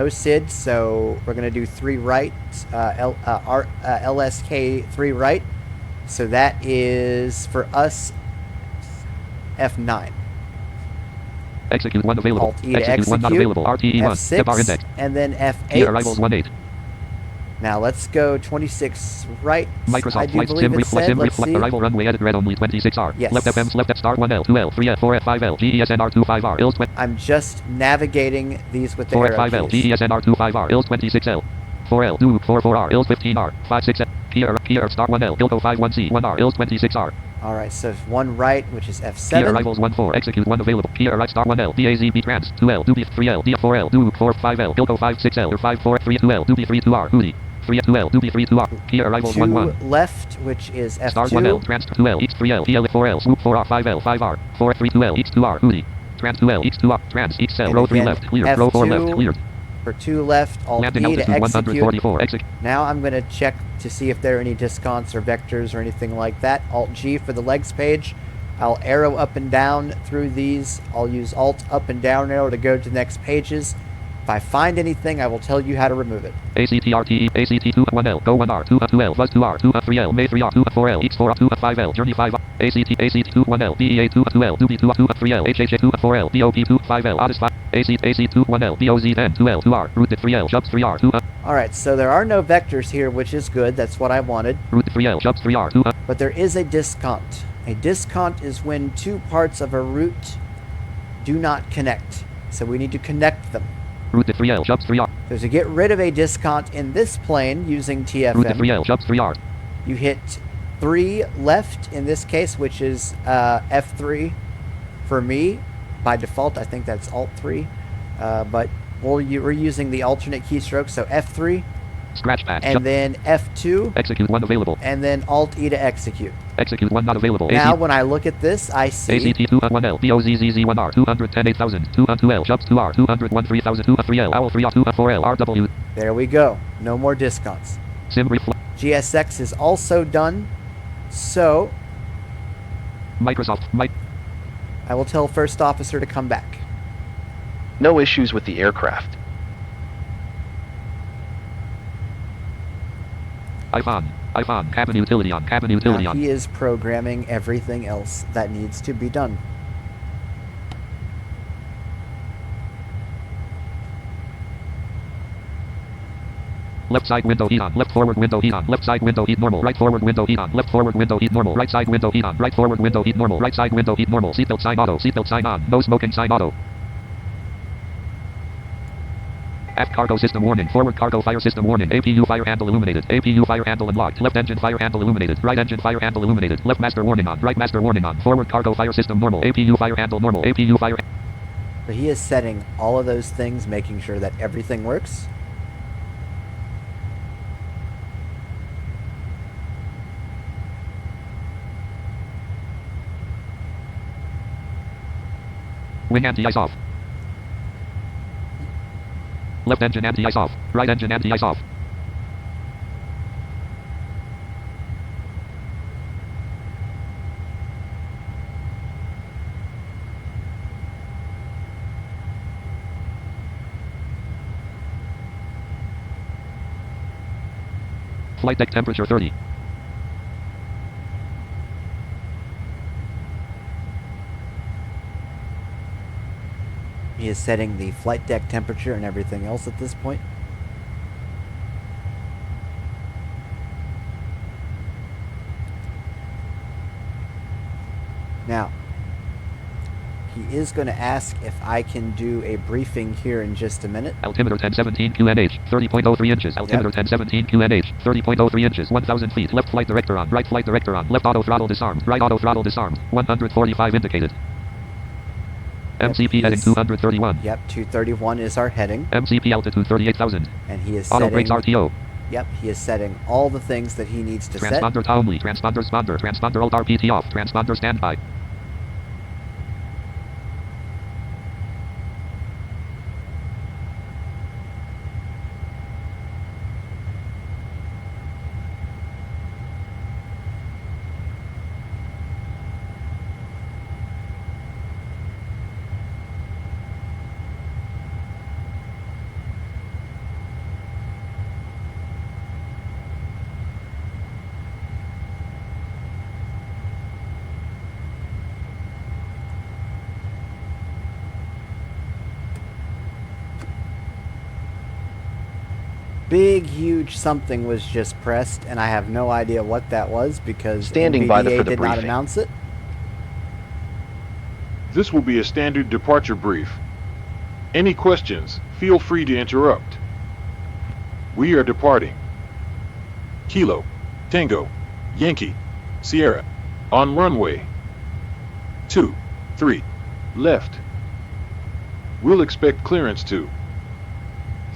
[SPEAKER 1] SID, so we're gonna do 3 right, LSK 3 right. So that is for us F9.
[SPEAKER 2] execute 1 available
[SPEAKER 1] Alt E to
[SPEAKER 2] execute 1 not
[SPEAKER 1] execute.
[SPEAKER 2] available RTE 1 depart
[SPEAKER 1] F6
[SPEAKER 2] index
[SPEAKER 1] and then
[SPEAKER 2] Kia arrivals
[SPEAKER 1] F8.
[SPEAKER 2] 1 8
[SPEAKER 1] Now let's go 26 right. I
[SPEAKER 2] Microsoft
[SPEAKER 1] do
[SPEAKER 2] flight
[SPEAKER 1] believe it said. Let's see.
[SPEAKER 2] arrival runway edit red only 26R
[SPEAKER 1] Yes.
[SPEAKER 2] left FMs left F star 1L 2L 3F 4F 5L GESNR 25R ILS
[SPEAKER 1] I'm just navigating these with the
[SPEAKER 2] 4F
[SPEAKER 1] arrow
[SPEAKER 2] 5L
[SPEAKER 1] keys.
[SPEAKER 2] GESNR 25R ILS 26L 4L do 44R ILS 15R 56 Kia star 1L ILCO 51C 1R ILS 26R
[SPEAKER 1] All right, so 1 right, which is
[SPEAKER 2] Kia
[SPEAKER 1] F7.
[SPEAKER 2] arrivals 1-4 execute 1 available Kia right star 1L DAZB trans 2L Doobie 3L D4L Do 4 5L ILCO 56L or 5 4 3 2L Doobie 3 2R Hoodie 3 2L Doobie 3 2R Kia arrivals
[SPEAKER 1] 2
[SPEAKER 2] 1 1
[SPEAKER 1] left, which is F2.
[SPEAKER 2] Star 1L, trans 2L, each 3L, TL 4L, swoop 4R, 5L, 5R, 4 3 2L, each 2R, hoodie, trans 2L, each 2R, trans, each cell,
[SPEAKER 1] And
[SPEAKER 2] row 3
[SPEAKER 1] again,
[SPEAKER 2] left, cleared, row 4 left,
[SPEAKER 1] F2
[SPEAKER 2] cleared,
[SPEAKER 1] For 2 left, Alt
[SPEAKER 2] landing
[SPEAKER 1] E to
[SPEAKER 2] altitude
[SPEAKER 1] execute.
[SPEAKER 2] 144, execute,
[SPEAKER 1] Now I'm going to check to see if there are any disconts or vectors or anything like that. Alt G for the legs page. I'll arrow up and down through these. I'll use Alt up and down arrow to go to the next pages. If I find anything, I will tell you how to remove it.
[SPEAKER 2] ACTRTE, ACT 2 1L, go 1R, 2 2L, Fuzz 2R, 2 3L, May 3R, 2 4L, each 4 2 5L, Journey 5, ACT 2 1L, DEA 2 2L, Doobie 2 3L, HHA 2 4L, DOP 2 5L, Otis 5, AC 2 1L, DOZ 10 2L, 2R, Route 3L, Jumps 3R, 2
[SPEAKER 1] Alright, so there are no vectors here, which is good. That's what I wanted.
[SPEAKER 2] Route 3L, Jumps 3R, 2
[SPEAKER 1] But there is a discount. A discount is when 2 parts of a route do not connect. So we need to connect them.
[SPEAKER 2] Route to 3L, jumps 3R.
[SPEAKER 1] So to get rid of a discount in this plane using
[SPEAKER 2] Route to
[SPEAKER 1] TFM,
[SPEAKER 2] 3L, jumps 3R.
[SPEAKER 1] you hit 3 left in this case, which is F3 for me. By default, I think that's Alt 3. But we're using the alternate keystroke, so F3,
[SPEAKER 2] Scratch pad.
[SPEAKER 1] and then F2,
[SPEAKER 2] Execute 1 available.
[SPEAKER 1] and then Alt E to execute.
[SPEAKER 2] Execute 1 not available.
[SPEAKER 1] Now, when I look at this, I see
[SPEAKER 2] ACT 201L, DOZZZ1R, 210 8000, 202L, jumps 2R, 201 3000, 203L, OWL 3R, 204L, RW,
[SPEAKER 1] there we go. No more discounts.
[SPEAKER 2] SIM reflect,
[SPEAKER 1] GSX is also done, so
[SPEAKER 2] Microsoft,
[SPEAKER 1] I will tell first officer to come back.
[SPEAKER 4] No issues with the aircraft.
[SPEAKER 2] iPhone, cabin utility on, cabin utility
[SPEAKER 1] Now,
[SPEAKER 2] on.
[SPEAKER 1] he is programming everything else that needs to be done.
[SPEAKER 2] Left side window heat on, left forward window heat on, left side window heat normal, right forward window heat on, left forward window heat normal, right side window heat on, right forward window heat normal, right side window heat normal, seatbelt sign auto, seatbelt sign on, no smoking sign auto. Aft cargo system warning, forward cargo fire system warning, APU fire handle illuminated, APU fire handle unlocked, left engine fire handle illuminated, right engine fire handle illuminated, left master warning on, right master warning on, forward cargo fire system normal, APU fire handle normal, APU fire.
[SPEAKER 1] So he is setting all of those things, making sure that everything works.
[SPEAKER 2] Wing anti-ice off. Left engine anti-ice off. Right engine anti-ice off. Flight deck temperature 30.
[SPEAKER 1] He is setting the flight deck temperature and everything else at this point. Now, he is going to ask if I can do a briefing here in just a minute.
[SPEAKER 2] Altimeter 1017 QNH, 30.03 inches. Altimeter 1017 QNH, 30.03 inches. 1000 feet. Left flight director on. Right flight director on. Left auto throttle disarmed. Right auto throttle disarmed. 145 indicated. MCP heading 231.
[SPEAKER 1] Yep, 231 is our heading.
[SPEAKER 2] MCP altitude 38,000.
[SPEAKER 1] And he is
[SPEAKER 2] Auto
[SPEAKER 1] setting...
[SPEAKER 2] brakes RTO.
[SPEAKER 1] Yep, he is setting all the things that he needs to set.
[SPEAKER 2] Transponder ta only. Transponder sponder. Transponder alt RPT off. Transponder standby.
[SPEAKER 1] Big, huge something was just pressed, and I have no idea what that was because
[SPEAKER 4] Standing
[SPEAKER 1] NVDA
[SPEAKER 4] by for the
[SPEAKER 1] did not
[SPEAKER 4] briefing.
[SPEAKER 1] announce it.
[SPEAKER 5] This will be a standard departure brief. Any questions, feel free to interrupt. We are departing. Kilo, Tango, Yankee, Sierra, on runway 23, left. We'll expect clearance to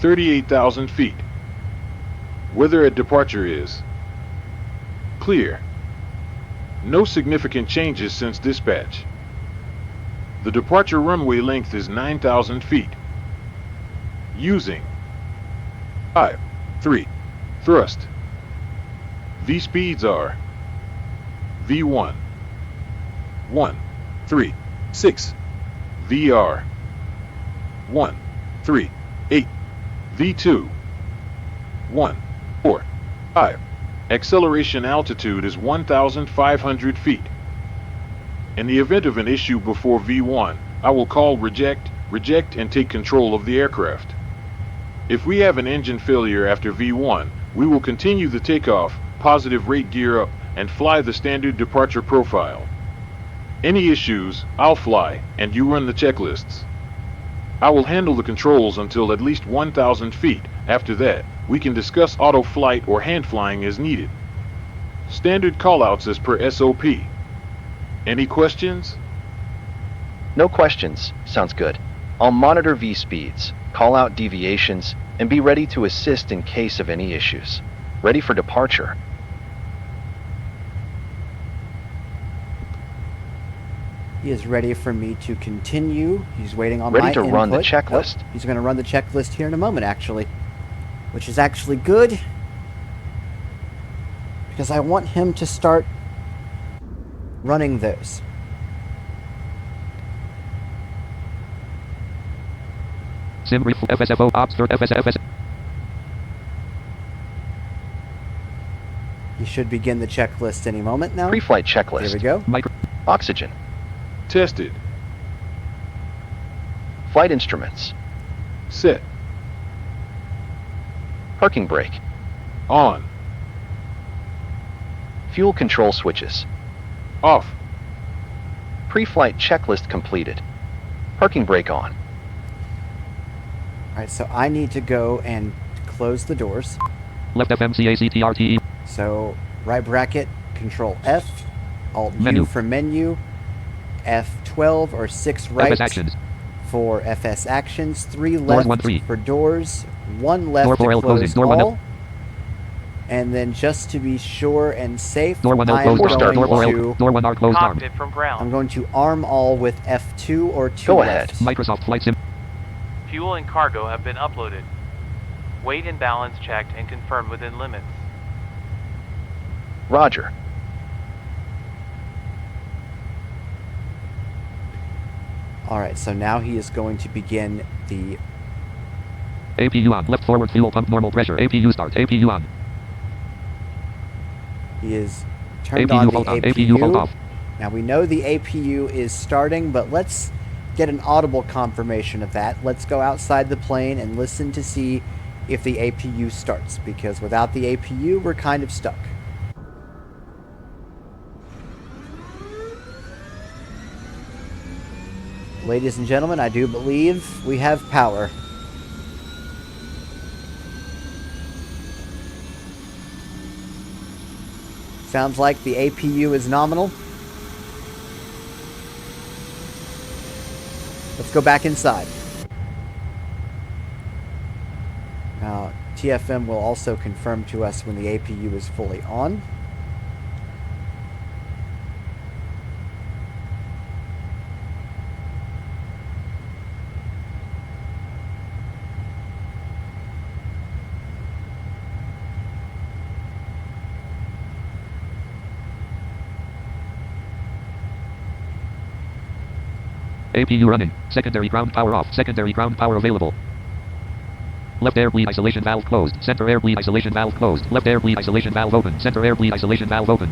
[SPEAKER 5] 38,000 feet. Weather at departure is clear. No significant changes since dispatch. The departure runway length is 9,000 feet. Using 5-3 thrust. V speeds are V1 1-3-6, VR 1-3-8, V2 1-4-5. Acceleration altitude is 1,500 feet. In the event of an issue before V1, I will call reject, and take control of the aircraft. If we have an engine failure after V1, we will continue the takeoff, positive rate gear up, and fly the standard departure profile. Any issues, I'll fly, and you run the checklists. I will handle the controls until at least 1,000 feet. After that, we can discuss auto flight or hand flying as needed. Standard callouts as per SOP. Any questions?
[SPEAKER 4] No questions. Sounds good. I'll monitor V speeds, call out deviations, and be ready to assist in case of any issues. Ready for departure.
[SPEAKER 1] He is ready for me to continue. He's waiting on
[SPEAKER 4] Ready
[SPEAKER 1] my
[SPEAKER 4] to run the
[SPEAKER 1] input.
[SPEAKER 4] checklist.
[SPEAKER 1] Oh, he's going to run the checklist here in a moment, actually. Which is actually good. Because I want him to start running those.
[SPEAKER 2] Sim brief FSFO ops third FSFS.
[SPEAKER 1] He should begin the checklist any moment now.
[SPEAKER 4] Pre-flight
[SPEAKER 1] Here
[SPEAKER 4] checklist.
[SPEAKER 1] we go.
[SPEAKER 2] Micro.
[SPEAKER 4] Oxygen.
[SPEAKER 5] Tested.
[SPEAKER 4] Flight instruments.
[SPEAKER 5] Set.
[SPEAKER 4] Parking brake.
[SPEAKER 5] On.
[SPEAKER 4] Fuel control switches.
[SPEAKER 5] Off.
[SPEAKER 4] Pre-flight checklist completed. Parking brake on.
[SPEAKER 1] Alright, so I need to go and close the doors.
[SPEAKER 2] Left FMCACTRTE.
[SPEAKER 1] So, right bracket, Control F, Alt
[SPEAKER 2] Menu.
[SPEAKER 1] U for menu, F12 or 6 right
[SPEAKER 2] FS actions.
[SPEAKER 1] for FS actions, 3
[SPEAKER 2] Doors
[SPEAKER 1] left
[SPEAKER 2] 1 3.
[SPEAKER 1] for doors, 1 left
[SPEAKER 2] Door
[SPEAKER 1] to
[SPEAKER 2] 4 L
[SPEAKER 1] close
[SPEAKER 2] closing. Door 1 L.
[SPEAKER 1] all. And then just to be sure and safe,
[SPEAKER 2] Door 1 L
[SPEAKER 1] I am
[SPEAKER 2] closed.
[SPEAKER 4] Four-star.
[SPEAKER 2] Door 4 L.
[SPEAKER 1] going to
[SPEAKER 2] Door 1 R closed armed.
[SPEAKER 6] Cockpit from
[SPEAKER 1] I'm
[SPEAKER 6] ground.
[SPEAKER 1] going to arm all with F2 or 2
[SPEAKER 4] Go
[SPEAKER 1] left.
[SPEAKER 4] ahead.
[SPEAKER 2] Microsoft Flight Sim.
[SPEAKER 6] Fuel and cargo have been uploaded. Weight and balance checked and confirmed within limits.
[SPEAKER 4] Roger.
[SPEAKER 1] Alright, so now he is going to begin the...
[SPEAKER 2] APU on. Left forward fuel pump normal pressure. APU start. APU on.
[SPEAKER 1] He is turned
[SPEAKER 2] APU
[SPEAKER 1] on the
[SPEAKER 2] hold on.
[SPEAKER 1] APU.
[SPEAKER 2] APU hold off.
[SPEAKER 1] Now we know the APU is starting, but let's get an audible confirmation of that. Let's go outside the plane and listen to see if the APU starts, because without the APU, we're kind of stuck. Ladies and gentlemen, I do believe we have power. Sounds like the APU is nominal. Let's go back inside. Now, TFM will also confirm to us when the APU is fully on.
[SPEAKER 2] APU running. Secondary ground power off. Secondary ground power available. Left air bleed isolation valve closed. Center air bleed isolation valve closed. Left air bleed isolation valve open. Center air bleed isolation valve open.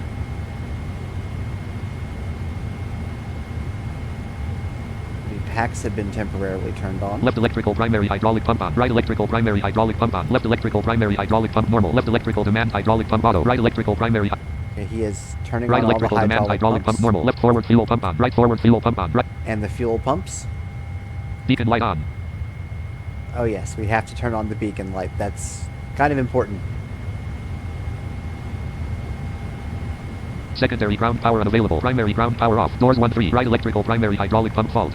[SPEAKER 1] The packs have been temporarily turned on.
[SPEAKER 2] Left electrical primary hydraulic pump on. Right electrical primary hydraulic pump on. Left electrical primary hydraulic pump normal. Left electrical demand hydraulic pump auto. Right electrical primary.
[SPEAKER 1] Okay, he is turning
[SPEAKER 2] Right
[SPEAKER 1] on all the
[SPEAKER 2] electrical demand
[SPEAKER 1] hydraulic
[SPEAKER 2] hydraulic
[SPEAKER 1] pumps
[SPEAKER 2] pump normal. Left forward fuel pump on. Right forward fuel pump on. Right
[SPEAKER 1] and the fuel pumps.
[SPEAKER 2] beacon light on.
[SPEAKER 1] Oh yes, we have to turn on the beacon light. That's kind of important.
[SPEAKER 2] Secondary ground power unavailable. Primary ground power off. Doors 1 3. Right electrical primary hydraulic pump fault.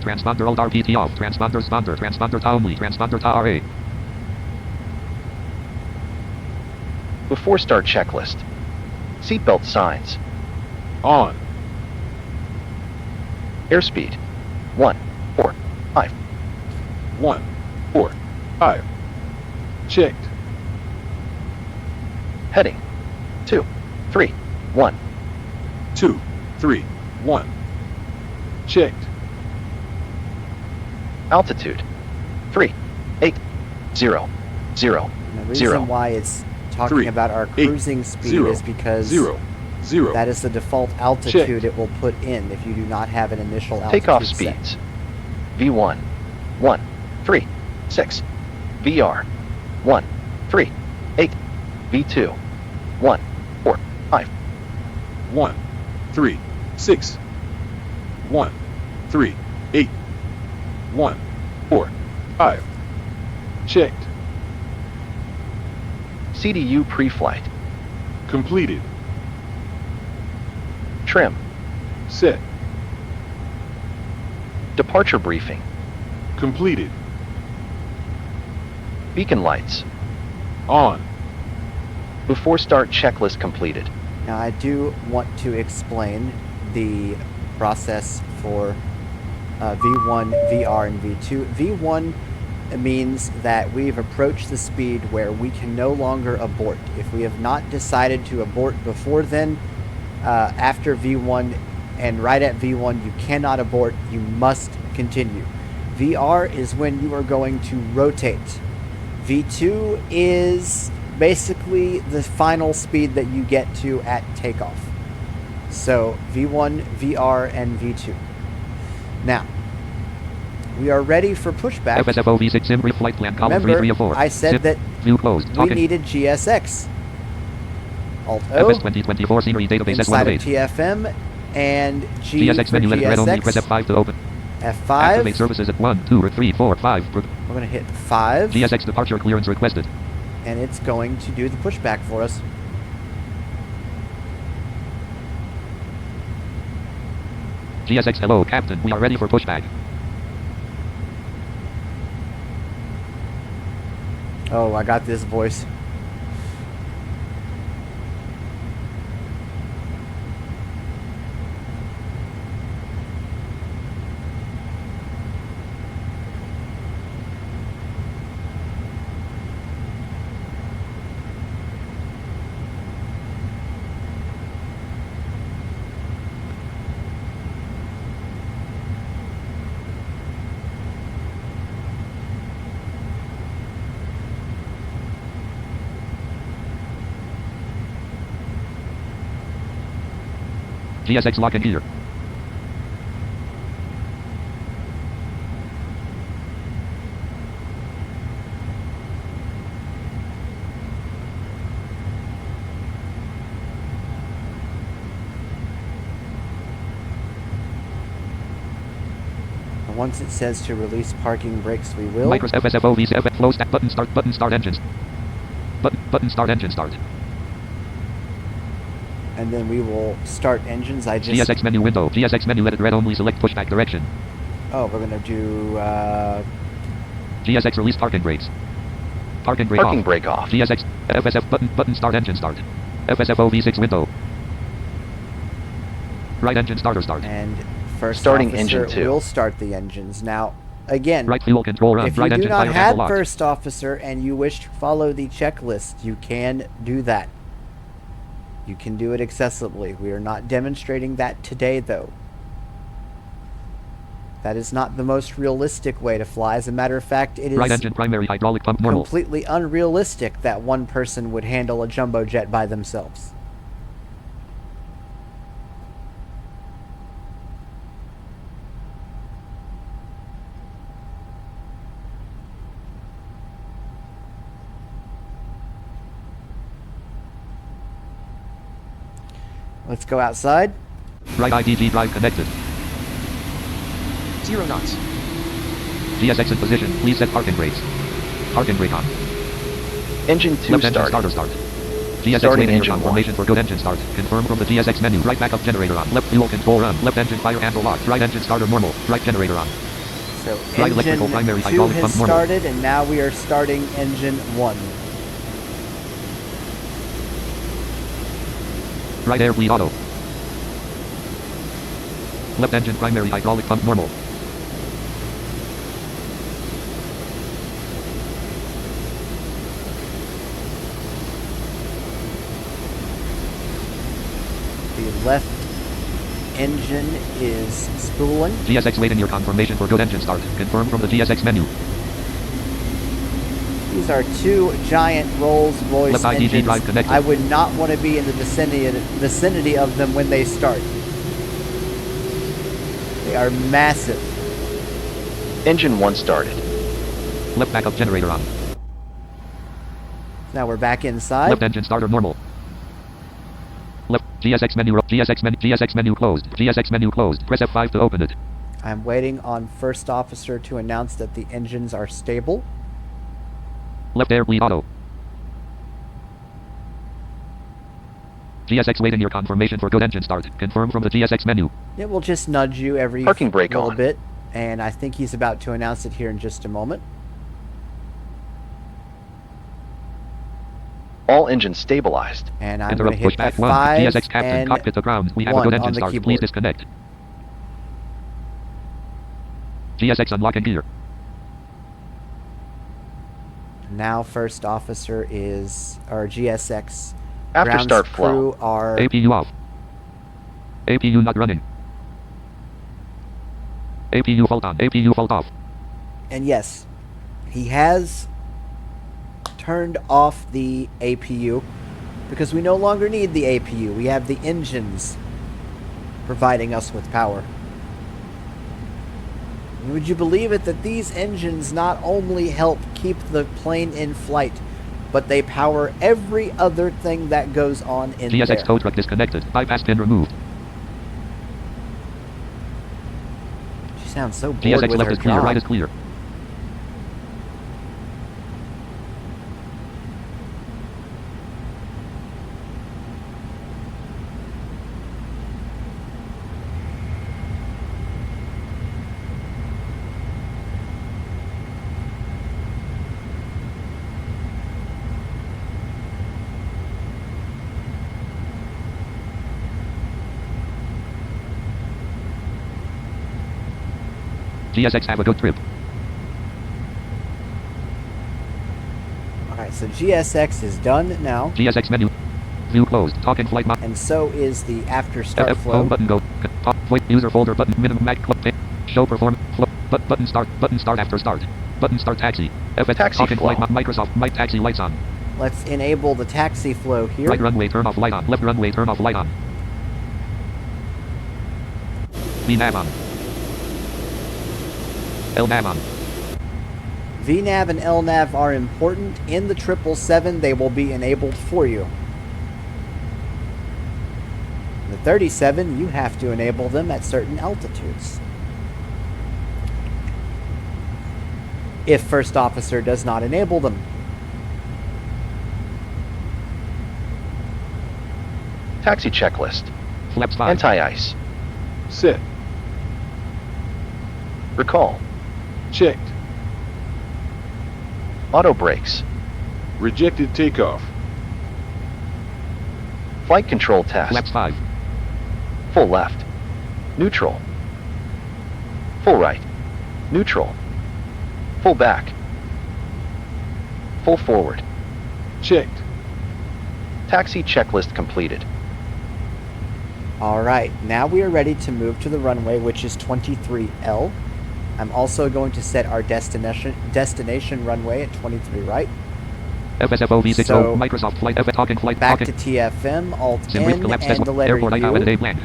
[SPEAKER 2] Transponder old RPT off. Transponder sponder. Transponder ta only. Transponder ta RA.
[SPEAKER 4] Before start checklist. Seatbelt signs.
[SPEAKER 5] On.
[SPEAKER 4] Airspeed. 1, 4, 5.
[SPEAKER 5] 1, 4, 5. Checked.
[SPEAKER 4] Heading. 2, 3, 1.
[SPEAKER 5] 2, 3, 1. Checked.
[SPEAKER 4] Altitude. 3, 8, 0, 0.
[SPEAKER 1] And the reason
[SPEAKER 4] Zero.
[SPEAKER 1] why it's talking
[SPEAKER 5] 3,
[SPEAKER 1] about our
[SPEAKER 5] 8,
[SPEAKER 1] cruising speed
[SPEAKER 5] 0,
[SPEAKER 1] is because
[SPEAKER 5] 0, 0.
[SPEAKER 1] That is the default altitude it will put in if you do not have an initial altitude
[SPEAKER 4] Takeoff
[SPEAKER 1] set.
[SPEAKER 4] speeds. V1, 1, 3, 6. VR, 1, 3, 8. V2, 1, 4, 5.
[SPEAKER 5] 1, 3, 6. 1, 3, 8. 1, 4, 5. Checked.
[SPEAKER 4] CDU pre-flight.
[SPEAKER 5] Completed.
[SPEAKER 4] Trim.
[SPEAKER 5] Set.
[SPEAKER 4] Departure briefing.
[SPEAKER 5] Completed.
[SPEAKER 4] Beacon lights.
[SPEAKER 5] On.
[SPEAKER 4] Before start checklist completed.
[SPEAKER 1] Now, I do want to explain the process for V1, VR, and V2. V1 means that we've approached the speed where we can no longer abort. If we have not decided to abort before then, after V1 and right at V1, you cannot abort. You must continue. VR is when you are going to rotate. V2 is basically the final speed that you get to at takeoff. So V1, VR, and V2. Now, we are ready for pushback.
[SPEAKER 2] FSFO V6 sim brief flight plan column 3
[SPEAKER 1] Remember,
[SPEAKER 2] 3 of 4.
[SPEAKER 1] I said
[SPEAKER 2] Sim.
[SPEAKER 1] that
[SPEAKER 2] View closed.
[SPEAKER 1] we
[SPEAKER 2] Talking.
[SPEAKER 1] needed GSX. Alt-O
[SPEAKER 2] FS 2024 scenery database
[SPEAKER 1] inside
[SPEAKER 2] S1
[SPEAKER 1] of
[SPEAKER 2] of 8.
[SPEAKER 1] TFM and G
[SPEAKER 2] GSX
[SPEAKER 1] for
[SPEAKER 2] menu let it read only. Press
[SPEAKER 1] GSX.
[SPEAKER 2] F5 to open.
[SPEAKER 1] F5.
[SPEAKER 2] Activate services at 1, 2, or 3, 4, 5.
[SPEAKER 1] We're going to hit 5.
[SPEAKER 2] GSX departure clearance requested.
[SPEAKER 1] And it's going to do the pushback for us.
[SPEAKER 2] GSX hello Captain, we are ready for pushback.
[SPEAKER 1] Oh, I got this voice.
[SPEAKER 2] GSX lock and gear.
[SPEAKER 1] And once it says to release parking brakes, we will.
[SPEAKER 2] Micros FSFO V7 flow stack button start engines. Button start engine start.
[SPEAKER 1] And then we will start engines. I just.
[SPEAKER 2] GSX menu window. GSX menu let it read only select pushback direction.
[SPEAKER 1] Oh, we're going to do.
[SPEAKER 2] GSX release parking brakes. Parking brake
[SPEAKER 4] Parking
[SPEAKER 2] off.
[SPEAKER 4] brake off.
[SPEAKER 2] GSX FSF button start engine start. FSFO V6 window. Right engine starter start.
[SPEAKER 1] And first
[SPEAKER 4] Starting
[SPEAKER 1] officer
[SPEAKER 4] engine 2.
[SPEAKER 1] will start the engines. Now, again,
[SPEAKER 2] Right fuel control run.
[SPEAKER 1] if you
[SPEAKER 2] Right
[SPEAKER 1] do
[SPEAKER 2] engine
[SPEAKER 1] not
[SPEAKER 2] fire
[SPEAKER 1] have
[SPEAKER 2] handle locked.
[SPEAKER 1] first officer and you wish to follow the checklist, you can do that. You can do it accessibly. We are not demonstrating that today, though. That is not the most realistic way to fly. As a matter of fact, it
[SPEAKER 2] Right
[SPEAKER 1] is
[SPEAKER 2] engine primary hydraulic pump normal.
[SPEAKER 1] completely unrealistic that one person would handle a jumbo jet by themselves. Let's go outside.
[SPEAKER 2] Right IDG drive connected.
[SPEAKER 3] 0 knots.
[SPEAKER 2] GSX in position. Please set parking brakes. Parking brake on.
[SPEAKER 4] Engine 2
[SPEAKER 2] Left engine
[SPEAKER 4] start.
[SPEAKER 2] starter start. GSX
[SPEAKER 4] Starting
[SPEAKER 2] waiting
[SPEAKER 4] engine
[SPEAKER 2] confirmation for good engine start. Confirm from the GSX menu. Right backup generator on. Left fuel control run. Left engine fire handle locked. Right engine starter normal. Right generator on.
[SPEAKER 1] So
[SPEAKER 2] Right
[SPEAKER 1] engine
[SPEAKER 2] electrical primary
[SPEAKER 1] 2
[SPEAKER 2] hydraulic
[SPEAKER 1] has
[SPEAKER 2] pump normal.
[SPEAKER 1] started, and now we are starting engine 1.
[SPEAKER 2] Right air bleed auto. Left engine primary hydraulic pump normal.
[SPEAKER 1] The left engine is spooling.
[SPEAKER 2] GSX waiting your confirmation for good engine start. Confirm from the GSX menu.
[SPEAKER 1] These are two giant Rolls-Royce
[SPEAKER 2] Left IDG
[SPEAKER 1] engines.
[SPEAKER 2] drive connected.
[SPEAKER 1] I would not want to be in the vicinity of them when they start. They are massive.
[SPEAKER 4] Engine 1 started.
[SPEAKER 2] Left backup generator on.
[SPEAKER 1] Now we're back inside.
[SPEAKER 2] Left engine starter normal. Left GSX menu. GSX menu closed. GSX menu closed. Press F5 to open it.
[SPEAKER 1] I'm waiting on first officer to announce that the engines are stable.
[SPEAKER 2] Left air bleed auto. GSX waiting your confirmation for good engine start. Confirm from the GSX menu.
[SPEAKER 1] It will just nudge you every
[SPEAKER 4] Parking brake
[SPEAKER 1] little
[SPEAKER 4] on.
[SPEAKER 1] bit, and I think he's about to announce it here in just a moment.
[SPEAKER 4] All engines stabilized.
[SPEAKER 1] And I'm going
[SPEAKER 2] Interrupt
[SPEAKER 1] to hit
[SPEAKER 2] pushback 1.
[SPEAKER 1] F5
[SPEAKER 2] GSX captain
[SPEAKER 1] and
[SPEAKER 2] cockpit to ground. We have a
[SPEAKER 1] 1
[SPEAKER 2] good
[SPEAKER 1] on
[SPEAKER 2] engine
[SPEAKER 1] the
[SPEAKER 2] start. Please
[SPEAKER 1] keyboard.
[SPEAKER 2] disconnect. GSX unlocking gear.
[SPEAKER 1] Now first officer is, or GSX
[SPEAKER 4] After
[SPEAKER 1] ground
[SPEAKER 4] start
[SPEAKER 1] crew
[SPEAKER 4] flow.
[SPEAKER 1] are
[SPEAKER 2] APU off. APU not running. APU fault on. APU fault off.
[SPEAKER 1] and yes, he has turned off the APU because we no longer need the APU. We have the engines providing us with power. And would you believe it that these engines not only help keep the plane in flight, but they power every other thing that goes on in
[SPEAKER 2] GSX
[SPEAKER 1] there.
[SPEAKER 2] tow truck disconnected. Bypass pin removed.
[SPEAKER 1] She sounds so bored
[SPEAKER 2] GSX
[SPEAKER 1] with
[SPEAKER 2] left
[SPEAKER 1] her
[SPEAKER 2] is clear.
[SPEAKER 1] job.
[SPEAKER 2] Right is clear. GSX have a good trip.
[SPEAKER 1] Alright, so GSX is done now,
[SPEAKER 2] GSX menu. View closed. Talking flight mode.
[SPEAKER 1] and so is the after start
[SPEAKER 2] F
[SPEAKER 1] flow.
[SPEAKER 2] home button go. Top voice user folder button minimum mac club pin. Show perform flow button start after start. Button start taxi. FS
[SPEAKER 4] Taxi
[SPEAKER 2] talking
[SPEAKER 4] flow.
[SPEAKER 2] flight Microsoft mic taxi lights on.
[SPEAKER 1] Let's enable the taxi flow here.
[SPEAKER 2] Right runway turn off light on. Left runway turn off light on. VNAV on. LNAV on.
[SPEAKER 1] VNAV and LNAV are important. In the 777, they will be enabled for you. The 37, you have to enable them at certain altitudes. If first officer does not enable them.
[SPEAKER 4] Oh. Taxi checklist.
[SPEAKER 2] Flaps 5.
[SPEAKER 4] Anti-ice.
[SPEAKER 5] Set.
[SPEAKER 4] Recall.
[SPEAKER 5] Checked.
[SPEAKER 4] Auto brakes.
[SPEAKER 5] Rejected takeoff.
[SPEAKER 4] Flight control test.
[SPEAKER 2] Flaps 5.
[SPEAKER 4] Full left. Neutral. Full right. Neutral. Full back. Full forward.
[SPEAKER 5] Checked.
[SPEAKER 4] Taxi checklist completed.
[SPEAKER 1] Alright, now we are ready to move to the runway, which is 23L. I'm also going to set our destination runway at 23 right.
[SPEAKER 2] FSFO V60
[SPEAKER 1] So,
[SPEAKER 2] Microsoft flight F talking flight
[SPEAKER 1] Back
[SPEAKER 2] talking.
[SPEAKER 1] to TFM, Alt
[SPEAKER 2] Sim
[SPEAKER 1] N,
[SPEAKER 2] collapse
[SPEAKER 1] and the letter
[SPEAKER 2] airport IOA
[SPEAKER 1] U.
[SPEAKER 2] blank.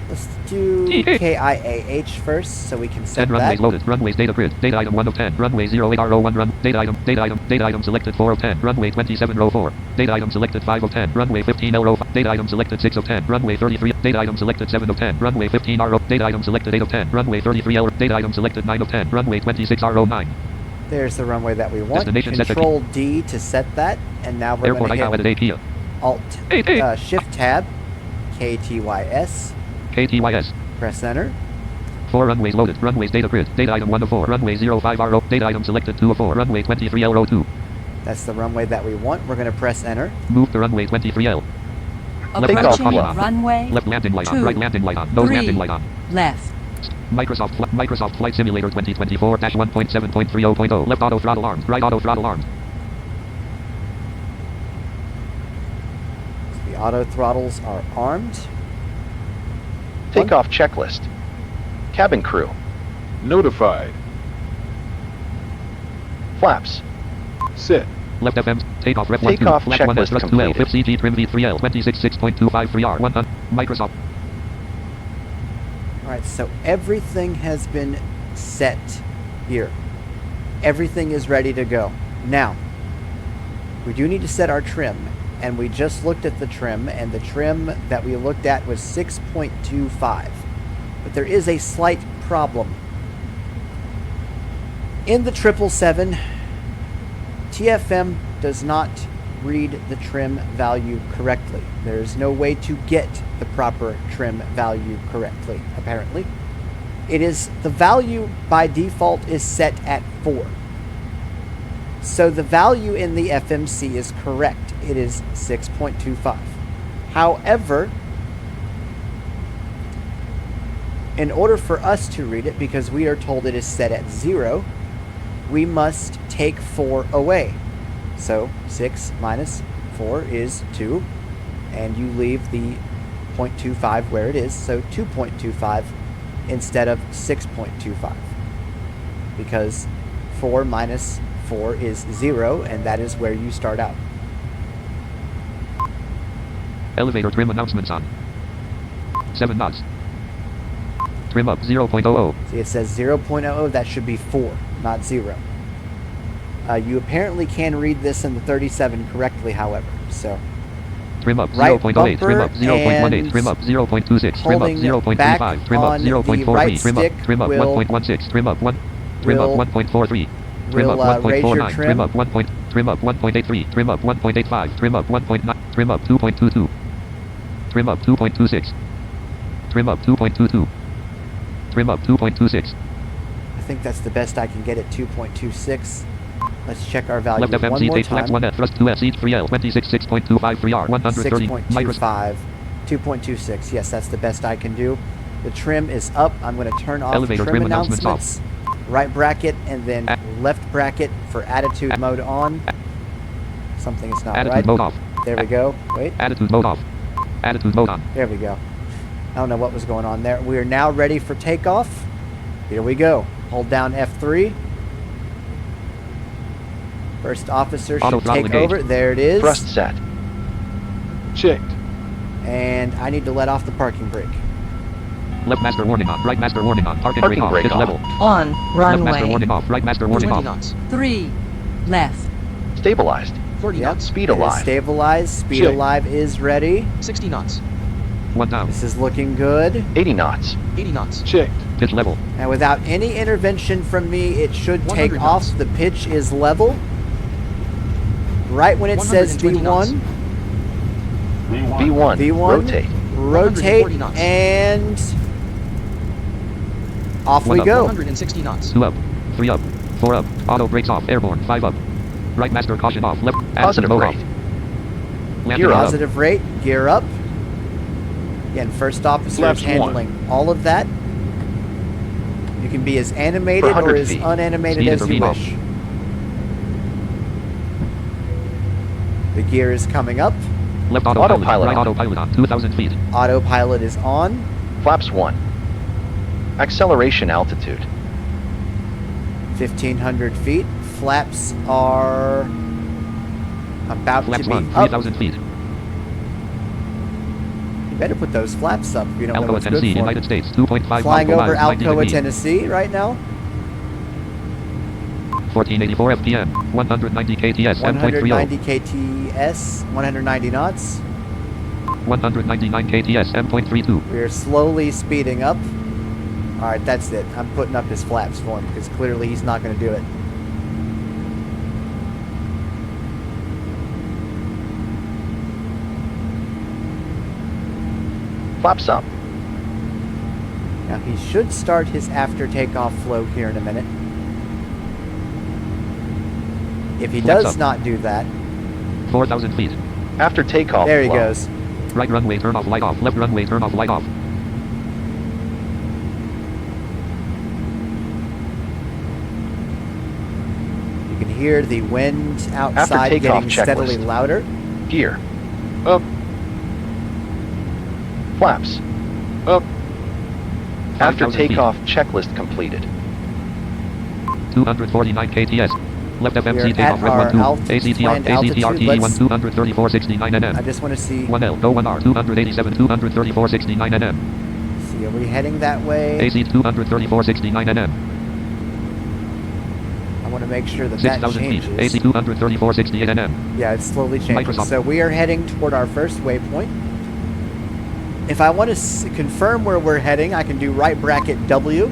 [SPEAKER 1] Let's do KIAH first, so we can
[SPEAKER 2] 10
[SPEAKER 1] set
[SPEAKER 2] runways
[SPEAKER 1] that.
[SPEAKER 2] loaded. Runways data grid. Data item 1 of 10. Runway 08R01 run. Data item selected 4 of 10. Runway 27 row 4. Data item selected 5 of 10. Runway 15 L row 5. Data item selected 6 of 10. Runway 33. Data item selected 7 of 10. Runway 15 R row. Data item selected 8 of 10. Runway 33 L. Data item selected 9 of 10. Runway 26 R row 9.
[SPEAKER 1] There's the runway that we want.
[SPEAKER 2] Destination set to
[SPEAKER 1] Control D to set that, and now we're
[SPEAKER 2] Airport
[SPEAKER 1] going to
[SPEAKER 2] IOA
[SPEAKER 1] hit
[SPEAKER 2] at Kia.
[SPEAKER 1] Alt Shift Tab, KTYS,
[SPEAKER 2] KTYS.
[SPEAKER 1] press Enter.
[SPEAKER 2] 4 runways loaded. Runways data grid. Data item 1 of 4. Runway 05 R row. Data item selected 2 of 4. Runway 23 L row 2.
[SPEAKER 1] That's the runway that we want. We're going to press Enter.
[SPEAKER 2] Move to runway 23 L.
[SPEAKER 4] Take off
[SPEAKER 7] Approaching
[SPEAKER 4] on.
[SPEAKER 7] runway
[SPEAKER 2] Left landing light on.
[SPEAKER 7] 2,
[SPEAKER 2] Right landing light on. Nose
[SPEAKER 7] 3,
[SPEAKER 2] landing light on.
[SPEAKER 7] left.
[SPEAKER 2] Microsoft Flight Simulator 2024-1.7.30.0. Left auto throttle armed. Right auto throttle armed.
[SPEAKER 1] The auto throttles are armed.
[SPEAKER 4] Takeoff checklist. Cabin crew.
[SPEAKER 5] Notified.
[SPEAKER 4] Flaps.
[SPEAKER 5] Set.
[SPEAKER 2] Left FM. Takeoff rep 1 2.
[SPEAKER 4] Takeoff
[SPEAKER 2] Flaps 1 S
[SPEAKER 4] checklist
[SPEAKER 2] thrust 2L.
[SPEAKER 4] completed.
[SPEAKER 2] 5 CG trim V3L. 26.6.25 3R. 100. Microsoft.
[SPEAKER 1] All right, so everything has been set here. Everything is ready to go. Now, we do need to set our trim, and we just looked at the trim, and the trim that we looked at was 6.25. But there is a slight problem. In the 777, TFM does not read the trim value correctly. There is no way to get the proper trim value correctly, apparently. It is, the value by default is set at 4. So the value in the FMC is correct. It is 6.25. However, in order for us to read it, because we are told it is set at 0, we must take 4 away. So 6 minus 4 is 2, and you leave the 0.25 where it is, so 2.25 instead of 6.25, because 4 minus 4 is 0, and that is where you start out.
[SPEAKER 2] Elevator trim announcements on. 7 knots. Trim up 0.00.
[SPEAKER 1] See, it says 0.00, that should be 4, not 0. You apparently can read this in the 37 correctly, however, so
[SPEAKER 2] Trim up
[SPEAKER 1] Right
[SPEAKER 2] 0.08. Trim up
[SPEAKER 1] bumper
[SPEAKER 2] 0.18.
[SPEAKER 1] and
[SPEAKER 2] Trim up 0.26. Trim up
[SPEAKER 1] holding back
[SPEAKER 2] 0.35. Trim up
[SPEAKER 1] on the
[SPEAKER 2] 0.43.
[SPEAKER 1] right
[SPEAKER 2] Trim
[SPEAKER 1] stick
[SPEAKER 2] up. Trim up
[SPEAKER 1] will-
[SPEAKER 2] 1.16. Trim up 1. Trim up
[SPEAKER 1] will-
[SPEAKER 2] 1.43. Trim
[SPEAKER 1] will,
[SPEAKER 2] up
[SPEAKER 1] raise your
[SPEAKER 2] 1.49.
[SPEAKER 1] trim.
[SPEAKER 2] Trim up 1. Trim up 1.83. Trim up 1.85. Trim up 1.9. Trim up 2.22. Trim up 2.26. Trim up 2.22. Trim up 2.26.
[SPEAKER 1] I think that's the best I can get at 2.26. Let's check our value
[SPEAKER 2] Left
[SPEAKER 1] one
[SPEAKER 2] FMC
[SPEAKER 1] more
[SPEAKER 2] stage flaps
[SPEAKER 1] time.
[SPEAKER 2] 1 thrust 2S each 3L 26.6.25 3R 130 Microsoft
[SPEAKER 1] 6.25, 2.26. Yes, that's the best I can do. The trim is up. I'm going to turn off
[SPEAKER 2] Elevator
[SPEAKER 1] trim
[SPEAKER 2] trim announcements
[SPEAKER 1] announcements. Right bracket and then left bracket for attitude mode on. Something is not
[SPEAKER 2] attitude
[SPEAKER 1] right.
[SPEAKER 2] mode off.
[SPEAKER 1] There we go. Wait.
[SPEAKER 2] Attitude mode off. Attitude mode on.
[SPEAKER 1] There we go. I don't know what was going on there. We are now ready for takeoff. Here we go. Hold down F3. First officer
[SPEAKER 2] Auto
[SPEAKER 1] should
[SPEAKER 2] throttle
[SPEAKER 1] take
[SPEAKER 2] engaged.
[SPEAKER 1] over. There it is.
[SPEAKER 4] Thrust set.
[SPEAKER 5] Checked.
[SPEAKER 1] And I need to let off the parking brake.
[SPEAKER 2] Left master warning on. Right master warning on. Parking
[SPEAKER 4] Parking
[SPEAKER 2] brake off.
[SPEAKER 4] brake
[SPEAKER 2] Pitch
[SPEAKER 4] on.
[SPEAKER 2] level.
[SPEAKER 7] On
[SPEAKER 2] Left master
[SPEAKER 7] runway
[SPEAKER 2] warning off. Right master warning
[SPEAKER 3] 20
[SPEAKER 2] off.
[SPEAKER 3] knots.
[SPEAKER 7] 3 left.
[SPEAKER 4] Stabilized.
[SPEAKER 3] 40
[SPEAKER 1] Yep.
[SPEAKER 3] knots.
[SPEAKER 4] Speed
[SPEAKER 1] It is
[SPEAKER 4] alive.
[SPEAKER 1] stabilized. Speed
[SPEAKER 5] Check.
[SPEAKER 1] alive is ready.
[SPEAKER 3] 60 knots.
[SPEAKER 2] 1 down.
[SPEAKER 1] This is looking good.
[SPEAKER 4] 80 knots.
[SPEAKER 3] 80 knots.
[SPEAKER 5] Checked.
[SPEAKER 2] Pitch level.
[SPEAKER 1] And without any intervention from me, it should
[SPEAKER 3] 100
[SPEAKER 1] take
[SPEAKER 3] knots.
[SPEAKER 1] off. The pitch is level. Right when it says
[SPEAKER 3] 120 knots.
[SPEAKER 1] V1,
[SPEAKER 4] V1.
[SPEAKER 1] V1,
[SPEAKER 4] Rotate.
[SPEAKER 1] rotate,
[SPEAKER 3] 140 knots.
[SPEAKER 1] and off
[SPEAKER 2] One
[SPEAKER 1] we
[SPEAKER 2] up.
[SPEAKER 1] go.
[SPEAKER 3] 160 knots.
[SPEAKER 2] 2 up. 3 up. 4 up. Auto brakes off. Airborne. 5 up. Right master caution off. Left. Attitude
[SPEAKER 4] Positive
[SPEAKER 2] mode
[SPEAKER 4] rate.
[SPEAKER 2] off. Landing
[SPEAKER 4] Gear
[SPEAKER 2] gear up.
[SPEAKER 1] Positive rate, gear up. Again, first officer
[SPEAKER 5] Flaps
[SPEAKER 1] is handling all of that. You can be as animated or
[SPEAKER 4] 100
[SPEAKER 1] as
[SPEAKER 4] feet.
[SPEAKER 1] unanimated
[SPEAKER 2] Speed
[SPEAKER 1] as
[SPEAKER 2] is
[SPEAKER 1] you
[SPEAKER 2] beam off.
[SPEAKER 1] wish. The gear is coming up.
[SPEAKER 2] Left autopilot.
[SPEAKER 4] Autopilot
[SPEAKER 2] Right
[SPEAKER 4] on.
[SPEAKER 2] autopilot on. 2,000 feet.
[SPEAKER 1] Autopilot is on.
[SPEAKER 4] Flaps 1. Acceleration altitude.
[SPEAKER 1] 1,500 feet. Flaps are about
[SPEAKER 2] Flaps
[SPEAKER 1] to be
[SPEAKER 2] 1.
[SPEAKER 1] up.
[SPEAKER 2] 3,000 feet.
[SPEAKER 1] You better put those flaps up if you don't know
[SPEAKER 2] Alcoa,
[SPEAKER 1] what's good
[SPEAKER 2] Tennessee,
[SPEAKER 1] for
[SPEAKER 2] United
[SPEAKER 1] 'em.
[SPEAKER 2] States. 2.5
[SPEAKER 1] Flying
[SPEAKER 2] nautical
[SPEAKER 1] over
[SPEAKER 2] miles, 90
[SPEAKER 1] Alcoa,
[SPEAKER 2] degrees.
[SPEAKER 1] Tennessee right now.
[SPEAKER 2] 1484 FPM. 190 KTS. M.30.
[SPEAKER 1] 190 KTS, 190 knots.
[SPEAKER 2] 199 KTS. M.32.
[SPEAKER 1] We are slowly speeding up. All right, that's it. I'm putting up his flaps for him because clearly he's not going to do it.
[SPEAKER 4] Flaps up.
[SPEAKER 1] Now he should start his after takeoff flow here in a minute. If he
[SPEAKER 2] Flaps
[SPEAKER 1] does
[SPEAKER 2] up.
[SPEAKER 1] not do that,
[SPEAKER 2] 4,000 feet.
[SPEAKER 4] After takeoff.
[SPEAKER 1] there he
[SPEAKER 4] flow.
[SPEAKER 1] goes.
[SPEAKER 2] Right runway turn off light off. Left runway turn off light off.
[SPEAKER 1] You can hear the wind outside
[SPEAKER 4] takeoff
[SPEAKER 1] getting steadily
[SPEAKER 4] checklist.
[SPEAKER 1] louder.
[SPEAKER 4] Gear.
[SPEAKER 5] Up.
[SPEAKER 4] Flaps.
[SPEAKER 5] Up.
[SPEAKER 4] After
[SPEAKER 2] 5,000 feet.
[SPEAKER 4] takeoff checklist completed.
[SPEAKER 2] 249 KTS. Left
[SPEAKER 1] We are
[SPEAKER 2] FMC
[SPEAKER 1] at
[SPEAKER 2] takeoff red
[SPEAKER 1] our
[SPEAKER 2] 1 2.
[SPEAKER 1] altitude, planned altitude.
[SPEAKER 2] ACTR TE 1
[SPEAKER 1] Let's-
[SPEAKER 2] 234.69
[SPEAKER 1] I
[SPEAKER 2] nm.
[SPEAKER 1] just want to see.
[SPEAKER 2] 1L, go 1R 287 234.69 nm.
[SPEAKER 1] See, are we heading that way?
[SPEAKER 2] AC 234.69 nm.
[SPEAKER 1] I want to make sure that
[SPEAKER 2] 6,000 feet.
[SPEAKER 1] changes.
[SPEAKER 2] AC 234.68 nm.
[SPEAKER 1] Yeah, it's slowly changing.
[SPEAKER 2] Microsoft.
[SPEAKER 1] So we are heading toward our first waypoint. If I want to confirm where we're heading, I can do right bracket W.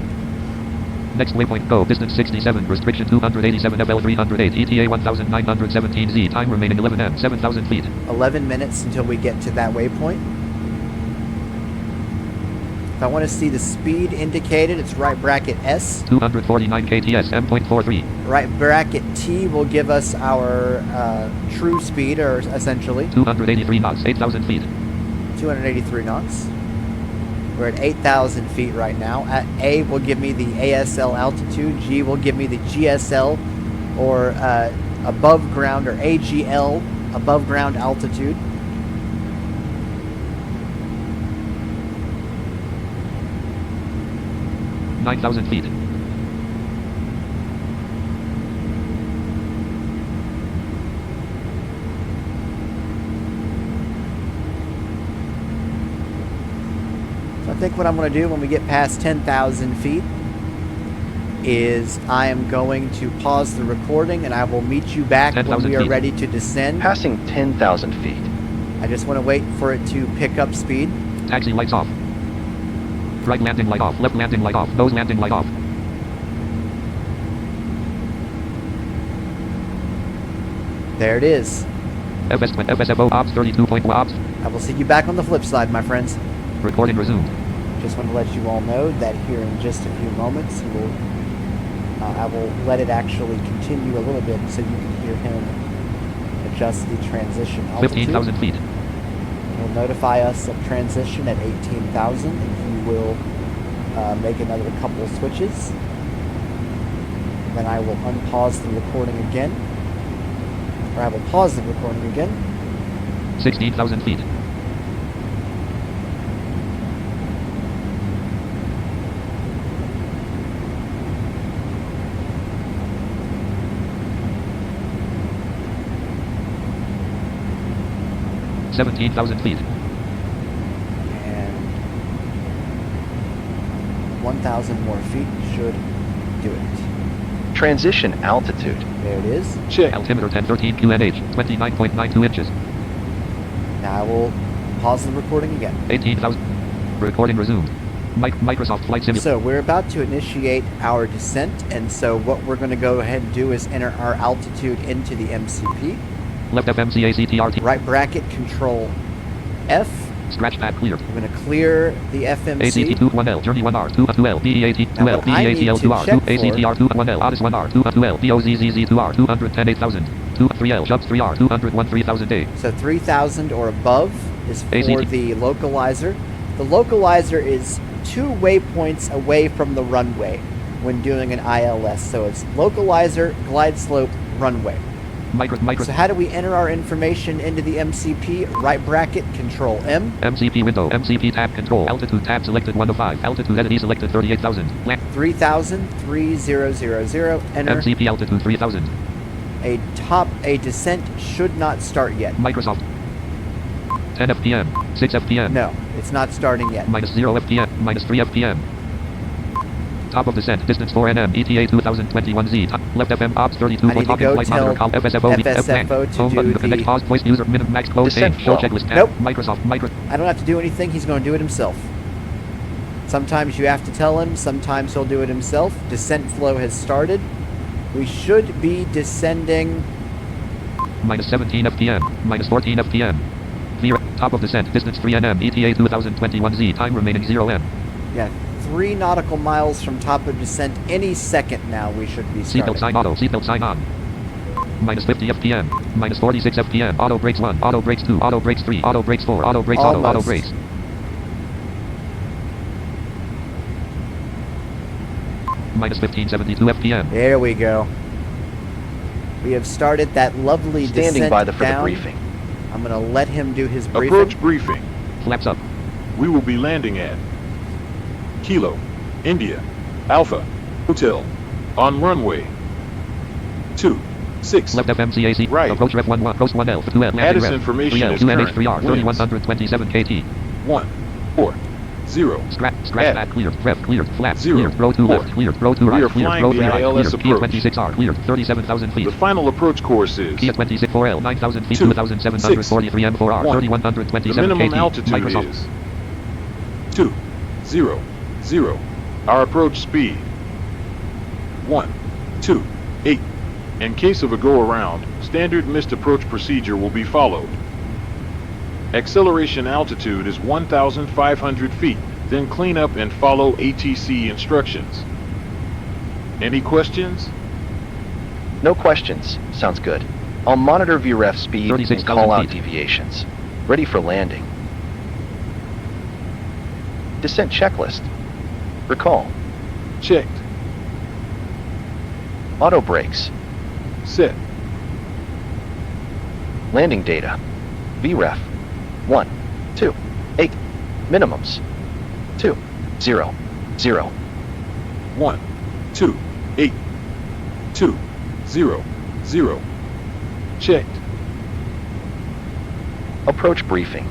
[SPEAKER 2] Next waypoint go. Distance 67. Restriction 287 FL 308. ETA 1917 Z. Time remaining 11 M. 7,000 feet.
[SPEAKER 1] 11 minutes until we get to that waypoint. If I want to see the speed indicated, it's right bracket S.
[SPEAKER 2] 249 KTS M.43.
[SPEAKER 1] Right bracket T will give us our true speed, or essentially
[SPEAKER 2] 283 knots. 8,000 feet.
[SPEAKER 1] 283 knots. We're at 8,000 feet right now. At A will give me the ASL altitude. G will give me the GSL, or above ground, or AGL, above ground altitude.
[SPEAKER 2] – 9,000 feet.
[SPEAKER 1] So I think what I'm going to do when we get past 10,000 feet is I am going to pause the recording, and I will meet you back when
[SPEAKER 2] 10,000
[SPEAKER 1] we are
[SPEAKER 2] feet.
[SPEAKER 1] ready to descend.
[SPEAKER 4] Passing 10,000 feet.
[SPEAKER 1] I just want to wait for it to pick up speed.
[SPEAKER 2] Taxi lights off. Right landing light off. Left landing light off. Nose landing light off.
[SPEAKER 1] There it is.
[SPEAKER 2] FSFO ops 32.1 ops.
[SPEAKER 1] I will see you back on the flip side, my friends.
[SPEAKER 2] Recording resumed.
[SPEAKER 1] Just want to let you all know that here in just a few moments, I will let it actually continue a little bit so you can hear him adjust the transition altitude.
[SPEAKER 2] 15,000 feet.
[SPEAKER 1] He'll notify us of transition at 18,000, and he will make another couple of switches. Then I will unpause the recording again. Or I will pause the recording again.
[SPEAKER 2] 16,000 feet. $17,000 feet.
[SPEAKER 1] And 1,000 more feet should do it.
[SPEAKER 4] Transition altitude.
[SPEAKER 1] There it is.
[SPEAKER 5] Check.
[SPEAKER 2] Altimeter 1013 QNH, 29.92 inches.
[SPEAKER 1] Now I will pause the recording again.
[SPEAKER 2] 18,000. Recording resumed. Microsoft Flight Simulator.
[SPEAKER 1] So we're about to initiate our descent, and so what we're going to go ahead and do is enter our altitude into the MCP.
[SPEAKER 2] Left FMC ACTRT.
[SPEAKER 1] Right bracket control F.
[SPEAKER 2] Scratch pad cleared.
[SPEAKER 1] We're going to clear the FMC.
[SPEAKER 2] ACT 2 1L, Journey 1R, 2 2L, BEAT 2L,
[SPEAKER 1] what I need
[SPEAKER 2] BEATL
[SPEAKER 1] to
[SPEAKER 2] 2R,
[SPEAKER 1] check
[SPEAKER 2] 2 ACTR 2 1L, Otis 1R, 2 2L, BOZZZ 2R, 210 8,000, 2 3L, Jubs 3R, 201 3,000 A.
[SPEAKER 1] So 3,000 or above is for
[SPEAKER 2] ACT.
[SPEAKER 1] the localizer. The localizer is 2 waypoints away from the runway when doing an ILS. So it's localizer, glide slope, runway.
[SPEAKER 2] Micro.
[SPEAKER 1] So how do we enter our information into the MCP? Right bracket control M.
[SPEAKER 2] MCP window, MCP tab control, altitude tab selected 1 of 5, altitude edit selected 38,000, land,
[SPEAKER 1] 3,000, 3000, enter.
[SPEAKER 2] MCP altitude 3,000,
[SPEAKER 1] A descent should not start yet.
[SPEAKER 2] Microsoft, 10 FPM, 6 FPM,
[SPEAKER 1] No, it's not starting yet.
[SPEAKER 2] minus 0 FPM, minus 3 FPM. Top of descent, distance 4 nm, ETA 2021Z, left FM, ops 32,
[SPEAKER 1] I need to
[SPEAKER 2] talking
[SPEAKER 1] go
[SPEAKER 2] flight
[SPEAKER 1] tell
[SPEAKER 2] monitor, call FSFO,
[SPEAKER 1] FSFO to
[SPEAKER 2] home
[SPEAKER 1] do
[SPEAKER 2] button,
[SPEAKER 1] the-
[SPEAKER 2] connect, pause, voice, user, minimum, max, code,
[SPEAKER 4] Descent
[SPEAKER 2] change, show
[SPEAKER 4] flow.
[SPEAKER 2] checklist, tab,
[SPEAKER 1] Nope.
[SPEAKER 2] Microsoft,
[SPEAKER 1] I don't have to do anything. He's going to do it himself. Sometimes you have to tell him. Sometimes he'll do it himself. Descent flow has started. We should be descending.
[SPEAKER 2] minus 17 FPM, minus 14 FPM. Top of descent, distance 3 nm, ETA 2021Z, time remaining 0 M.
[SPEAKER 1] Yeah, 3 nautical miles from top of descent. Any second now we should be
[SPEAKER 2] Seatbelt
[SPEAKER 1] starting.
[SPEAKER 2] sign auto, seatbelt sign on. Minus 50 FPM, minus 46 FPM, auto brakes 1, auto brakes 2, auto brakes 3, auto brakes 4, auto brakes auto, auto
[SPEAKER 1] Almost.
[SPEAKER 2] brakes. Minus 1572 FPM.
[SPEAKER 1] There we go. We have started that lovely
[SPEAKER 4] Standing
[SPEAKER 1] descent
[SPEAKER 4] by for the
[SPEAKER 1] down.
[SPEAKER 4] briefing.
[SPEAKER 1] I'm going to let him do his briefing.
[SPEAKER 5] Approach briefing.
[SPEAKER 2] Flaps up.
[SPEAKER 5] We will be landing at Kilo, India, Alpha, Hotel, on runway 2, 6.
[SPEAKER 2] Left FMCAC.
[SPEAKER 5] Right.
[SPEAKER 2] Approach ref 11. Post 1L. 2L. Landing
[SPEAKER 5] Addis
[SPEAKER 2] ref.
[SPEAKER 5] information
[SPEAKER 2] 3L.
[SPEAKER 5] is
[SPEAKER 2] 2NH3R.
[SPEAKER 5] current.
[SPEAKER 2] 3127 KT.
[SPEAKER 5] 1, 4, 0.
[SPEAKER 2] Scratch
[SPEAKER 5] At
[SPEAKER 2] back cleared. Ref cleared. Flat
[SPEAKER 5] 0,
[SPEAKER 2] cleared. Row 2
[SPEAKER 5] 4.
[SPEAKER 2] left. Cleared. Row 2
[SPEAKER 5] We
[SPEAKER 2] right.
[SPEAKER 5] are
[SPEAKER 2] Cleared.
[SPEAKER 5] flying
[SPEAKER 2] Row
[SPEAKER 5] the
[SPEAKER 2] 3 right.
[SPEAKER 5] ILS
[SPEAKER 2] Cleared. Kia
[SPEAKER 5] approach.
[SPEAKER 2] 26R. Cleared. 37,000 feet.
[SPEAKER 5] The final approach course is
[SPEAKER 2] Kia 26 4L. 9,000 feet.
[SPEAKER 5] 2,
[SPEAKER 2] 2,743 M4R.
[SPEAKER 5] 1.
[SPEAKER 2] 3,127
[SPEAKER 5] The minimum
[SPEAKER 2] KT.
[SPEAKER 5] altitude
[SPEAKER 2] Microsoft.
[SPEAKER 5] is 2, 0, 0. Our approach speed 1, 2, 8. In case of a go-around, standard missed approach procedure will be followed. Acceleration altitude is 1,500 feet. Then clean up and follow ATC instructions. Any questions?
[SPEAKER 4] No questions. Sounds good. I'll monitor VREF speed and
[SPEAKER 2] 36,000
[SPEAKER 4] call out
[SPEAKER 2] feet.
[SPEAKER 4] deviations. Ready for landing. Descent checklist. Recall.
[SPEAKER 5] Checked.
[SPEAKER 4] Auto brakes.
[SPEAKER 5] Set.
[SPEAKER 4] Landing data. VREF. 1, 2, 8. Minimums. 2, 0, 0.
[SPEAKER 5] 1, 2, 8, 2, 0, 0. Checked.
[SPEAKER 4] Approach briefing.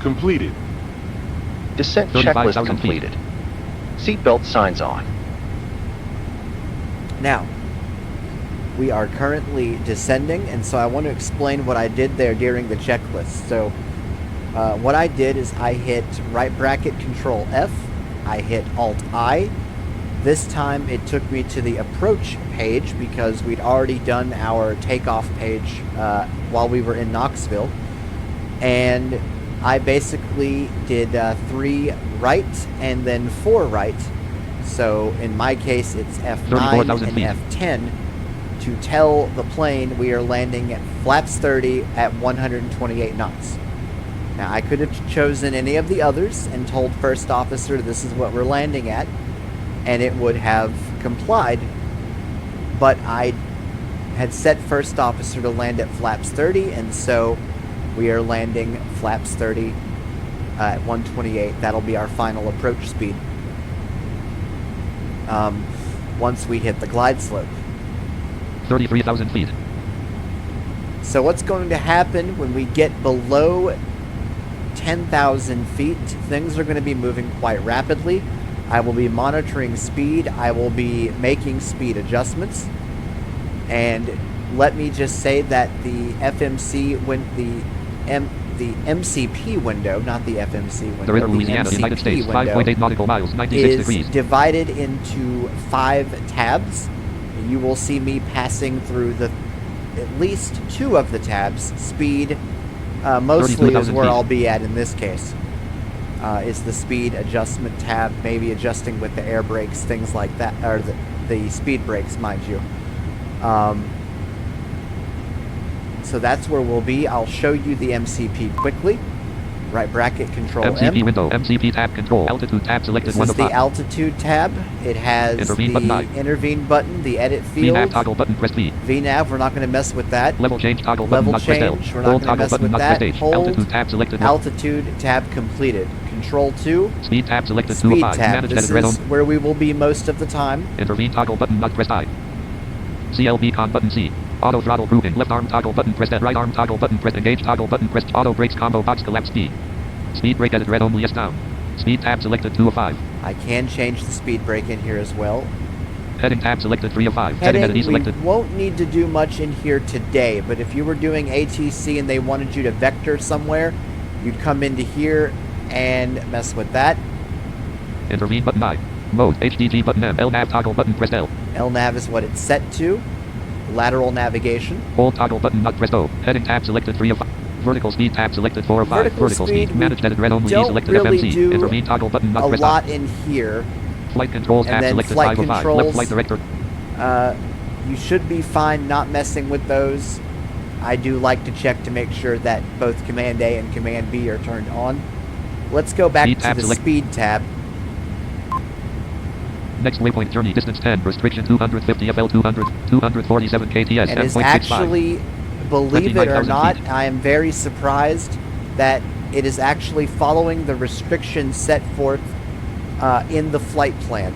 [SPEAKER 5] Completed.
[SPEAKER 4] Descent
[SPEAKER 2] 35,000
[SPEAKER 4] checklist completed. Seatbelt signs on.
[SPEAKER 1] Now, we are currently descending, and so I want to explain what I did there during the checklist. So, what I did is I hit right bracket Control F, I hit Alt I. This time it took me to the approach page because we'd already done our takeoff page while we were in Knoxville, and I basically did 3 right and then 4 right. So in my case, it's F9
[SPEAKER 2] 34,000
[SPEAKER 1] and
[SPEAKER 2] feet.
[SPEAKER 1] F10 to tell the plane we are landing at flaps 30 at 128 knots. Now, I could have chosen any of the others and told first officer this is what we're landing at, and it would have complied, but I had set first officer to land at flaps 30, and so we are landing flaps 30 at 128. That'll be our final approach speed once we hit the glide slope.
[SPEAKER 2] 33,000 feet.
[SPEAKER 1] So what's going to happen when we get below 10,000 feet? Things are going to be moving quite rapidly. I will be monitoring speed. I will be making speed adjustments. And let me just say that the FMC, when the MCP window, not the FMC window,
[SPEAKER 2] The River,
[SPEAKER 1] the
[SPEAKER 2] Louisiana, United
[SPEAKER 1] MCP
[SPEAKER 2] States.
[SPEAKER 1] window
[SPEAKER 2] 5.8 nautical miles. 96
[SPEAKER 1] is
[SPEAKER 2] degrees.
[SPEAKER 1] divided into 5 tabs. You will see me passing through at least 2 of the tabs. Speed, mostly is
[SPEAKER 2] 32,000
[SPEAKER 1] where
[SPEAKER 2] feet.
[SPEAKER 1] I'll be at in this case. Is the speed adjustment tab, maybe adjusting with the air brakes, things like that, or the speed brakes, mind you. So that's where we'll be. I'll show you the MCP quickly. Right bracket Control
[SPEAKER 2] MCP
[SPEAKER 1] M.
[SPEAKER 2] window. MCP tab control. Altitude tab selected.
[SPEAKER 1] This
[SPEAKER 2] 1
[SPEAKER 1] is
[SPEAKER 2] of
[SPEAKER 1] the
[SPEAKER 2] 5.
[SPEAKER 1] altitude tab. It has
[SPEAKER 2] Intervene button
[SPEAKER 1] the
[SPEAKER 2] I.
[SPEAKER 1] intervene button, the edit field.
[SPEAKER 2] VNAV toggle button. Press V.
[SPEAKER 1] VNAV, we're not going to mess with that.
[SPEAKER 2] Level change toggle button.
[SPEAKER 1] Level
[SPEAKER 2] Not pressed L.
[SPEAKER 1] change, we're not
[SPEAKER 2] Hold
[SPEAKER 1] going to
[SPEAKER 2] toggle
[SPEAKER 1] mess
[SPEAKER 2] button.
[SPEAKER 1] with
[SPEAKER 2] Not
[SPEAKER 1] that.
[SPEAKER 2] pressed H.
[SPEAKER 1] Hold.
[SPEAKER 2] Altitude tab selected.
[SPEAKER 1] Altitude tab completed. Control 2.
[SPEAKER 2] Speed tab selected. 2 of
[SPEAKER 1] Speed
[SPEAKER 2] 5.
[SPEAKER 1] tab.
[SPEAKER 2] Manage
[SPEAKER 1] This
[SPEAKER 2] edit red
[SPEAKER 1] is
[SPEAKER 2] on.
[SPEAKER 1] where we will be most of the time.
[SPEAKER 2] Intervene toggle button. Not pressed I. CLB con button C. Auto throttle grouping. Left arm toggle button pressed. Right arm toggle button pressed. Engage toggle button pressed. Auto brakes combo box collapse D. Speed brake edit red only. Yes down. Speed tab selected. 2 of 5.
[SPEAKER 1] I can change the speed brake in here as well.
[SPEAKER 2] Heading tab selected. 3 of 5. Heading edit E
[SPEAKER 1] Heading, we
[SPEAKER 2] selected.
[SPEAKER 1] won't need to do much in here today, but if you were doing ATC and they wanted you to vector somewhere, you'd come into here and mess with that.
[SPEAKER 2] Intervene button I. Mode. HDG button M. LNAV toggle button pressed L.
[SPEAKER 1] LNAV is what it's set to. Lateral navigation.
[SPEAKER 2] Hold toggle button not pressed O. Heading tab selected 3 of 5. Vertical speed tab selected 4 of 5.
[SPEAKER 1] Vertical speed, we
[SPEAKER 2] managed edit red only. E
[SPEAKER 1] don't
[SPEAKER 2] selected
[SPEAKER 1] really
[SPEAKER 2] FMC.
[SPEAKER 1] do
[SPEAKER 2] Intervene toggle button not
[SPEAKER 1] A
[SPEAKER 2] pressed
[SPEAKER 1] lot
[SPEAKER 2] I.
[SPEAKER 1] in here.
[SPEAKER 2] Flight controls
[SPEAKER 1] And
[SPEAKER 2] tab
[SPEAKER 1] then
[SPEAKER 2] selected
[SPEAKER 1] flight
[SPEAKER 2] 5 of 5.
[SPEAKER 1] controls.
[SPEAKER 2] Left flight director.
[SPEAKER 1] You should be fine not messing with those. I do like to check to make sure that both Command A and Command B are turned on. Let's go back
[SPEAKER 2] Speed
[SPEAKER 1] to
[SPEAKER 2] tab
[SPEAKER 1] the
[SPEAKER 2] select-
[SPEAKER 1] speed tab.
[SPEAKER 2] Next waypoint journey distance 10. Restriction 250 FL 247 KTS.
[SPEAKER 1] And is
[SPEAKER 2] 7.65.
[SPEAKER 1] actually, believe it or
[SPEAKER 2] 29,000
[SPEAKER 1] not,
[SPEAKER 2] feet.
[SPEAKER 1] I am very surprised that it is actually following the restrictions set forth in the flight plan.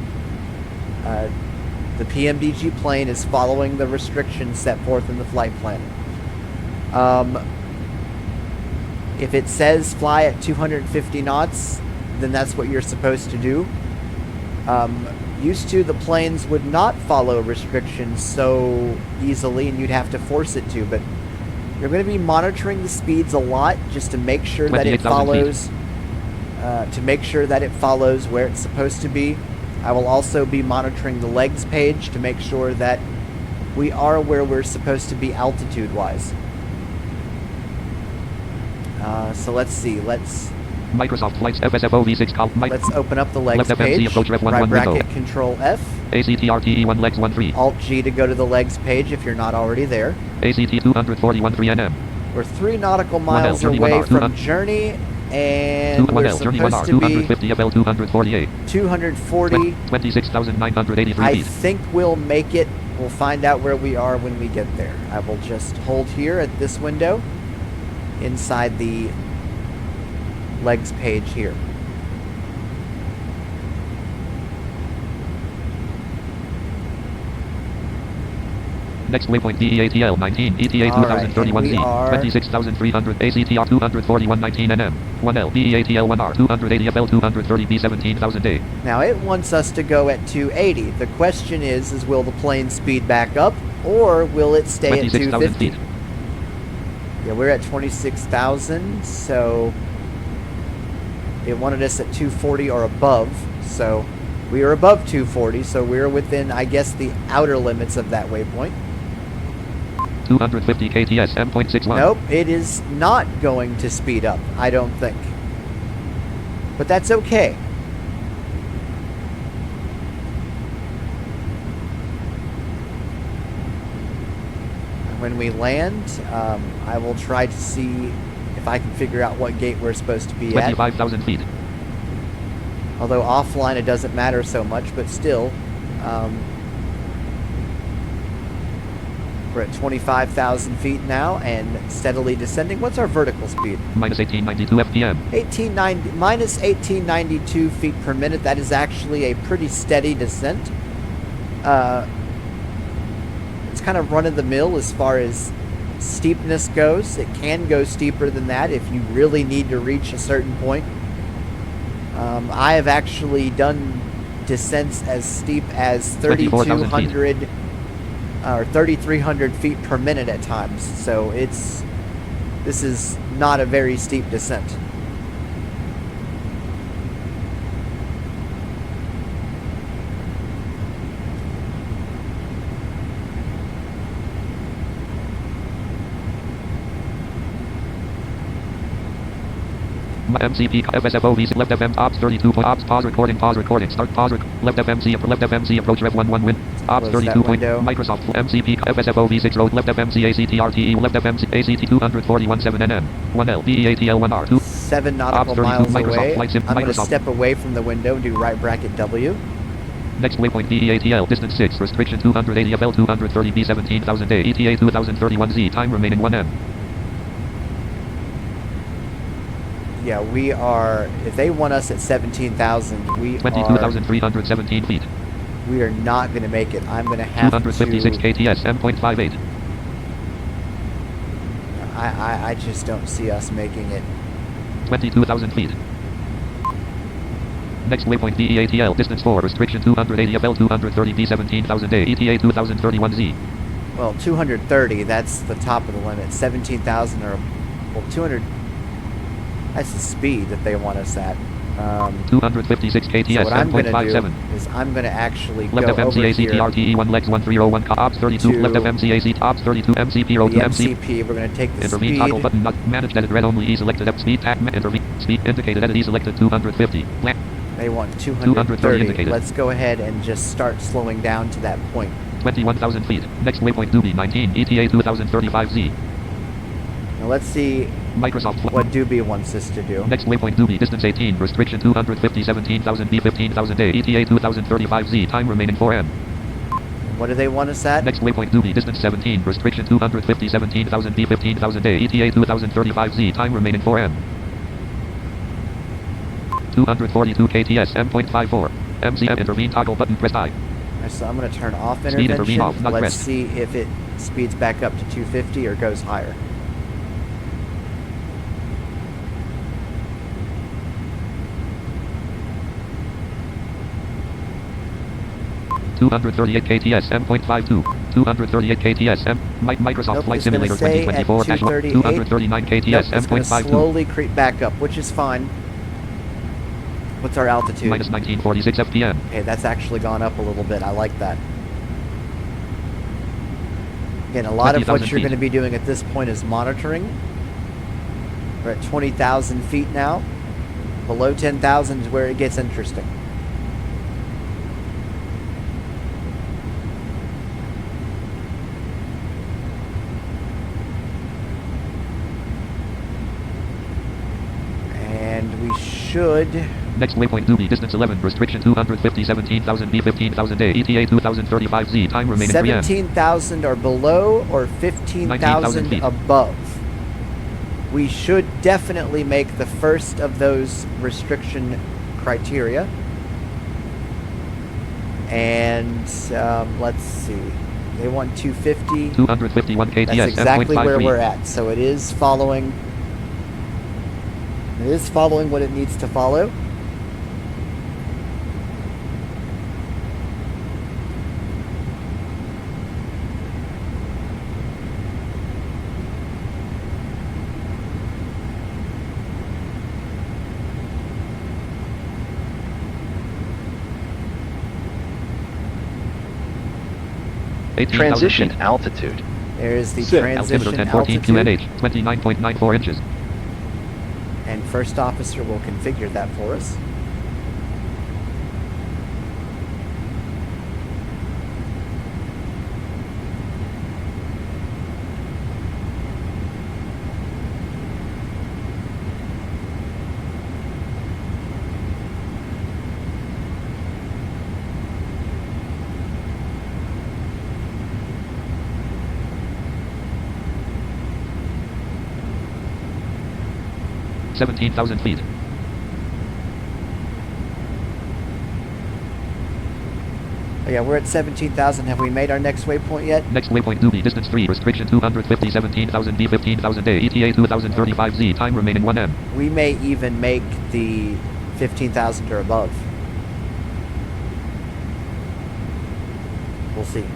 [SPEAKER 1] The PMDG plane is following the restrictions set forth in the flight plan. If it says fly at 250 knots, then that's what you're supposed to do. Used to, the planes would not follow restrictions so easily, and you'd have to force it to, but you're going to be monitoring the speeds a lot just to make sure that it
[SPEAKER 2] 28,000
[SPEAKER 1] follows where it's supposed to be. I will also be monitoring the legs page to make sure that we are where we're supposed to be altitude-wise. So let's see. Let's
[SPEAKER 2] Microsoft Flights FSFO V6
[SPEAKER 1] let's open up the legs
[SPEAKER 2] Left FMC
[SPEAKER 1] page.
[SPEAKER 2] approach Rev 1
[SPEAKER 1] Right
[SPEAKER 2] 1 window.
[SPEAKER 1] bracket Control F.
[SPEAKER 2] ACTRTE1 legs 13.
[SPEAKER 1] Alt G to go to the legs page if you're not already there.
[SPEAKER 2] ACT 241 3NM.
[SPEAKER 1] We're 3 nautical miles
[SPEAKER 2] 1L,
[SPEAKER 1] away
[SPEAKER 2] 1R,
[SPEAKER 1] from
[SPEAKER 2] 200.
[SPEAKER 1] Journey, and we're
[SPEAKER 2] 1L, Journey 1R,
[SPEAKER 1] supposed to be
[SPEAKER 2] 250 FL 248.
[SPEAKER 1] 240.
[SPEAKER 2] 26,983
[SPEAKER 1] I
[SPEAKER 2] feet.
[SPEAKER 1] think we'll make it. We'll find out where we are when we get there. I will just hold here at this window inside the legs page here.
[SPEAKER 2] Next waypoint DEATL 19, ETA
[SPEAKER 1] All right,
[SPEAKER 2] 2031Z,
[SPEAKER 1] and we are-
[SPEAKER 2] 26,300, ACTR 241 19 NM, 1L, DEATL 1R, 280 FL 230 B 17,000 A.
[SPEAKER 1] Now it wants us to go at 280. The question is will the plane speed back up or will it stay at
[SPEAKER 2] 26,000
[SPEAKER 1] 250?
[SPEAKER 2] feet.
[SPEAKER 1] Yeah, we're at 26,000, so it wanted us at 240 or above. So we are above 240, so we're within, I guess, the outer limits of that waypoint.
[SPEAKER 2] 250 KTS, M.61.
[SPEAKER 1] Nope, it is not going to speed up, I don't think. But that's okay. When we land, I will try to see if I can figure out what gate we're supposed to be at.
[SPEAKER 2] 25,000 feet.
[SPEAKER 1] Although offline it doesn't matter so much, but still, we're at 25,000 feet now and steadily descending. What's our vertical speed?
[SPEAKER 2] Minus 1892 FPM.
[SPEAKER 1] 1890 minus 1892 feet per minute. That is actually a pretty steady descent. It's kind of run of the mill as far as steepness goes. It can go steeper than that if you really need to reach a certain point. I have actually done descents as steep as 3,200 or 3,300 feet per minute at times. So this is not a very steep descent.
[SPEAKER 2] MCP FSFO V left FM ops 32 ops pause recording start left FMC approach rev 11 win ops
[SPEAKER 1] Close that
[SPEAKER 2] 32
[SPEAKER 1] window.
[SPEAKER 2] Microsoft MCP FSFO V6 road left FMC ACTRTE left FMC ACT 241 7 NM 1L DEATL 1R 2
[SPEAKER 1] 7 nautical
[SPEAKER 2] Ops 32
[SPEAKER 1] miles
[SPEAKER 2] Microsoft
[SPEAKER 1] away.
[SPEAKER 2] Flight Sim
[SPEAKER 1] I'm going to
[SPEAKER 2] Microsoft.
[SPEAKER 1] step away from the window and do right bracket W.
[SPEAKER 2] Next waypoint DEATL distance 6 restriction 280 FL 230 B 17,000 A ETA 2031 Z time remaining 1M.
[SPEAKER 1] Yeah, we are. If they want us at 17,000, we are.
[SPEAKER 2] 22,317 feet.
[SPEAKER 1] We are not going to make it. I'm going to have
[SPEAKER 2] 256
[SPEAKER 1] to.
[SPEAKER 2] KTS M.58.
[SPEAKER 1] I just don't see us making it.
[SPEAKER 2] 22,000 feet. Next waypoint DEATL distance 4 restriction 280 FL 230 B 17,000 A ETA 2031 Z.
[SPEAKER 1] Well, 230. That's the top of the limit. 17,000 or 200. That's the speed that they want us at.
[SPEAKER 2] 256
[SPEAKER 1] So
[SPEAKER 2] KTS
[SPEAKER 1] what I'm going to do
[SPEAKER 2] M.57.
[SPEAKER 1] is I'm going to actually
[SPEAKER 2] Left
[SPEAKER 1] go
[SPEAKER 2] FMC
[SPEAKER 1] over
[SPEAKER 2] ACT
[SPEAKER 1] here.
[SPEAKER 2] RTE 1 legs 1301 ops 32
[SPEAKER 1] to
[SPEAKER 2] left FMC AC ops 32 MCP road
[SPEAKER 1] The
[SPEAKER 2] to MC.
[SPEAKER 1] MCP. We're going to take the
[SPEAKER 2] Intervene
[SPEAKER 1] speed.
[SPEAKER 2] toggle button not managed edit red only E selected F speed tag intervene speed indicated edit E selected 250. Blank.
[SPEAKER 1] They want
[SPEAKER 2] 230
[SPEAKER 1] 230.
[SPEAKER 2] indicated.
[SPEAKER 1] Let's go ahead and just start slowing down to that point.
[SPEAKER 2] 21,000 feet. Next waypoint Doobie 19 ETA 2035 Z.
[SPEAKER 1] Now let's see
[SPEAKER 2] Microsoft
[SPEAKER 1] what Doobie wants us to do.
[SPEAKER 2] Next waypoint Doobie distance 18 restriction 250 17,000 B 15,000 A ETA 2035 Z time remaining 4M.
[SPEAKER 1] What do they want us at?
[SPEAKER 2] Next waypoint Doobie distance 17 restriction 250 17,000 B 15,000 A ETA 2035 Z time remaining 4M. 242 KTS M.54. MCM intervene toggle button pressed I.
[SPEAKER 1] So I'm going to turn off
[SPEAKER 2] Speed intervene
[SPEAKER 1] intervention.
[SPEAKER 2] off, not
[SPEAKER 1] Let's
[SPEAKER 2] rest.
[SPEAKER 1] see if it speeds back up to 250 or goes higher.
[SPEAKER 2] $238 KTS M.52. 238 KTS M. Microsoft
[SPEAKER 1] Nope,
[SPEAKER 2] Flight
[SPEAKER 1] it's gonna
[SPEAKER 2] Simulator
[SPEAKER 1] stay at
[SPEAKER 2] 2024 239
[SPEAKER 1] Nope,
[SPEAKER 2] KTS
[SPEAKER 1] it's going to
[SPEAKER 2] M.52.
[SPEAKER 1] slowly creep back up, which is fine. What's our altitude?
[SPEAKER 2] Minus 1946 FPM.
[SPEAKER 1] Okay, that's actually gone up a little bit. I like that. Again, a lot of what
[SPEAKER 2] 20,000
[SPEAKER 1] you're
[SPEAKER 2] feet.
[SPEAKER 1] going to be doing at this point is monitoring. We're at 20,000 feet now. Below 10,000 is where it gets interesting. And we should...
[SPEAKER 2] Next waypoint Doobie, distance 11, restriction 250, 17,000 B, 15,000 A, ETA 2035 Z, time remaining 3 M.
[SPEAKER 1] 17,000 are below or
[SPEAKER 2] 19,000
[SPEAKER 1] 15,000
[SPEAKER 2] feet.
[SPEAKER 1] above. We should definitely make the first of those restriction criteria. And let's see. They want 250.
[SPEAKER 2] 251 KTS
[SPEAKER 1] That's exactly where
[SPEAKER 2] M.53.
[SPEAKER 1] we're at. So it is following. It is following what it needs to follow.
[SPEAKER 4] Transition altitude.
[SPEAKER 1] There is the
[SPEAKER 5] Sit.
[SPEAKER 1] transition
[SPEAKER 2] Altimeter 1014
[SPEAKER 1] altitude.
[SPEAKER 2] QNH, 29.94 inches.
[SPEAKER 1] And first officer will configure that for us.
[SPEAKER 2] At 17,000 feet.
[SPEAKER 1] Oh yeah, we're at 17,000. Have we made our next waypoint yet?
[SPEAKER 2] Next waypoint Doobie, distance 3, restriction 250, 17,000 B, 15,000 A, ETA 2035 Z, time remaining 1 M.
[SPEAKER 1] We may even make the 15,000 or above. We'll see.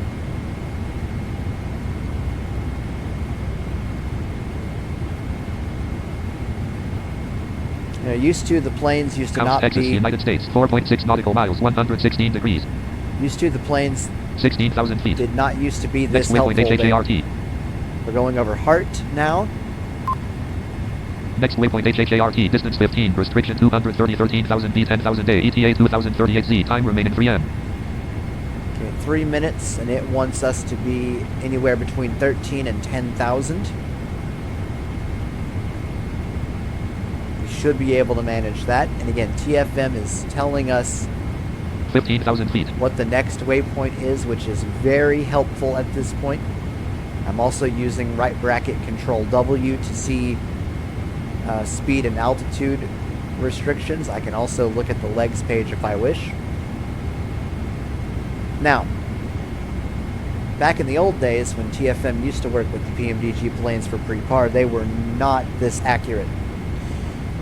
[SPEAKER 1] You know, used to the planes used to
[SPEAKER 2] Counts
[SPEAKER 1] not
[SPEAKER 2] Texas,
[SPEAKER 1] be
[SPEAKER 2] United States, 4.6 nautical miles, 116 degrees.
[SPEAKER 1] used to the planes
[SPEAKER 2] 16,000 feet.
[SPEAKER 1] did not used to be this
[SPEAKER 2] Next waypoint
[SPEAKER 1] helpful.
[SPEAKER 2] HHART.
[SPEAKER 1] We're going over Hart now.
[SPEAKER 2] Next waypoint HHART, distance 15, restriction 230, 13,000 B, 10,000 A, ETA 2038 Z, time remaining 3 M.
[SPEAKER 1] Okay, 3 minutes, and it wants us to be anywhere between 13 and 10,000. We should be able to manage that. And again, TFM is telling us
[SPEAKER 2] 15,000 feet.
[SPEAKER 1] what the next waypoint is, which is very helpful at this point. I'm also using right bracket control W to see speed and altitude restrictions. I can also look at the legs page if I wish. Now, back in the old days when TFM used to work with the PMDG planes for pre-par, they were not this accurate.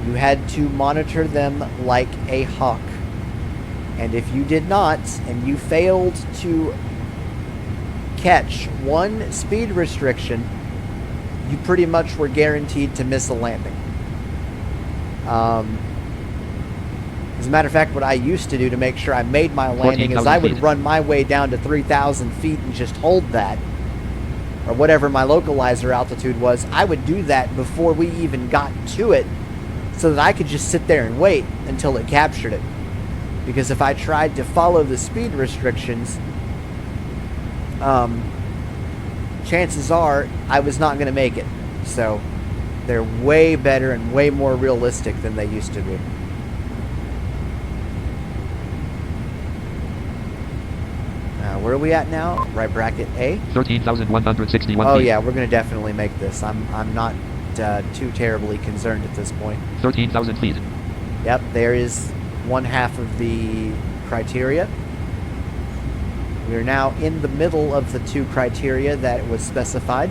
[SPEAKER 1] You had to monitor them like a hawk. And if you did not, and you failed to catch one speed restriction, you pretty much were guaranteed to miss a landing. As a matter of fact, what I used to do to make sure I made my landing is
[SPEAKER 2] 14,000
[SPEAKER 1] I would
[SPEAKER 2] feet.
[SPEAKER 1] run my way down to 3,000 feet and just hold that, or whatever my localizer altitude was. I would do that before we even got to it, so that I could just sit there and wait until it captured it. Because if I tried to follow the speed restrictions, chances are I was not going to make it. So they're way better and way more realistic than they used to be. Where are we at now? Right bracket A?
[SPEAKER 2] 13,161
[SPEAKER 1] Oh
[SPEAKER 2] feet.
[SPEAKER 1] yeah, we're going to definitely make this. I'm not too terribly concerned at this point.
[SPEAKER 2] 13,000 feet.
[SPEAKER 1] Yep, there is one half of the criteria. We are now in the middle of the two criteria that was specified.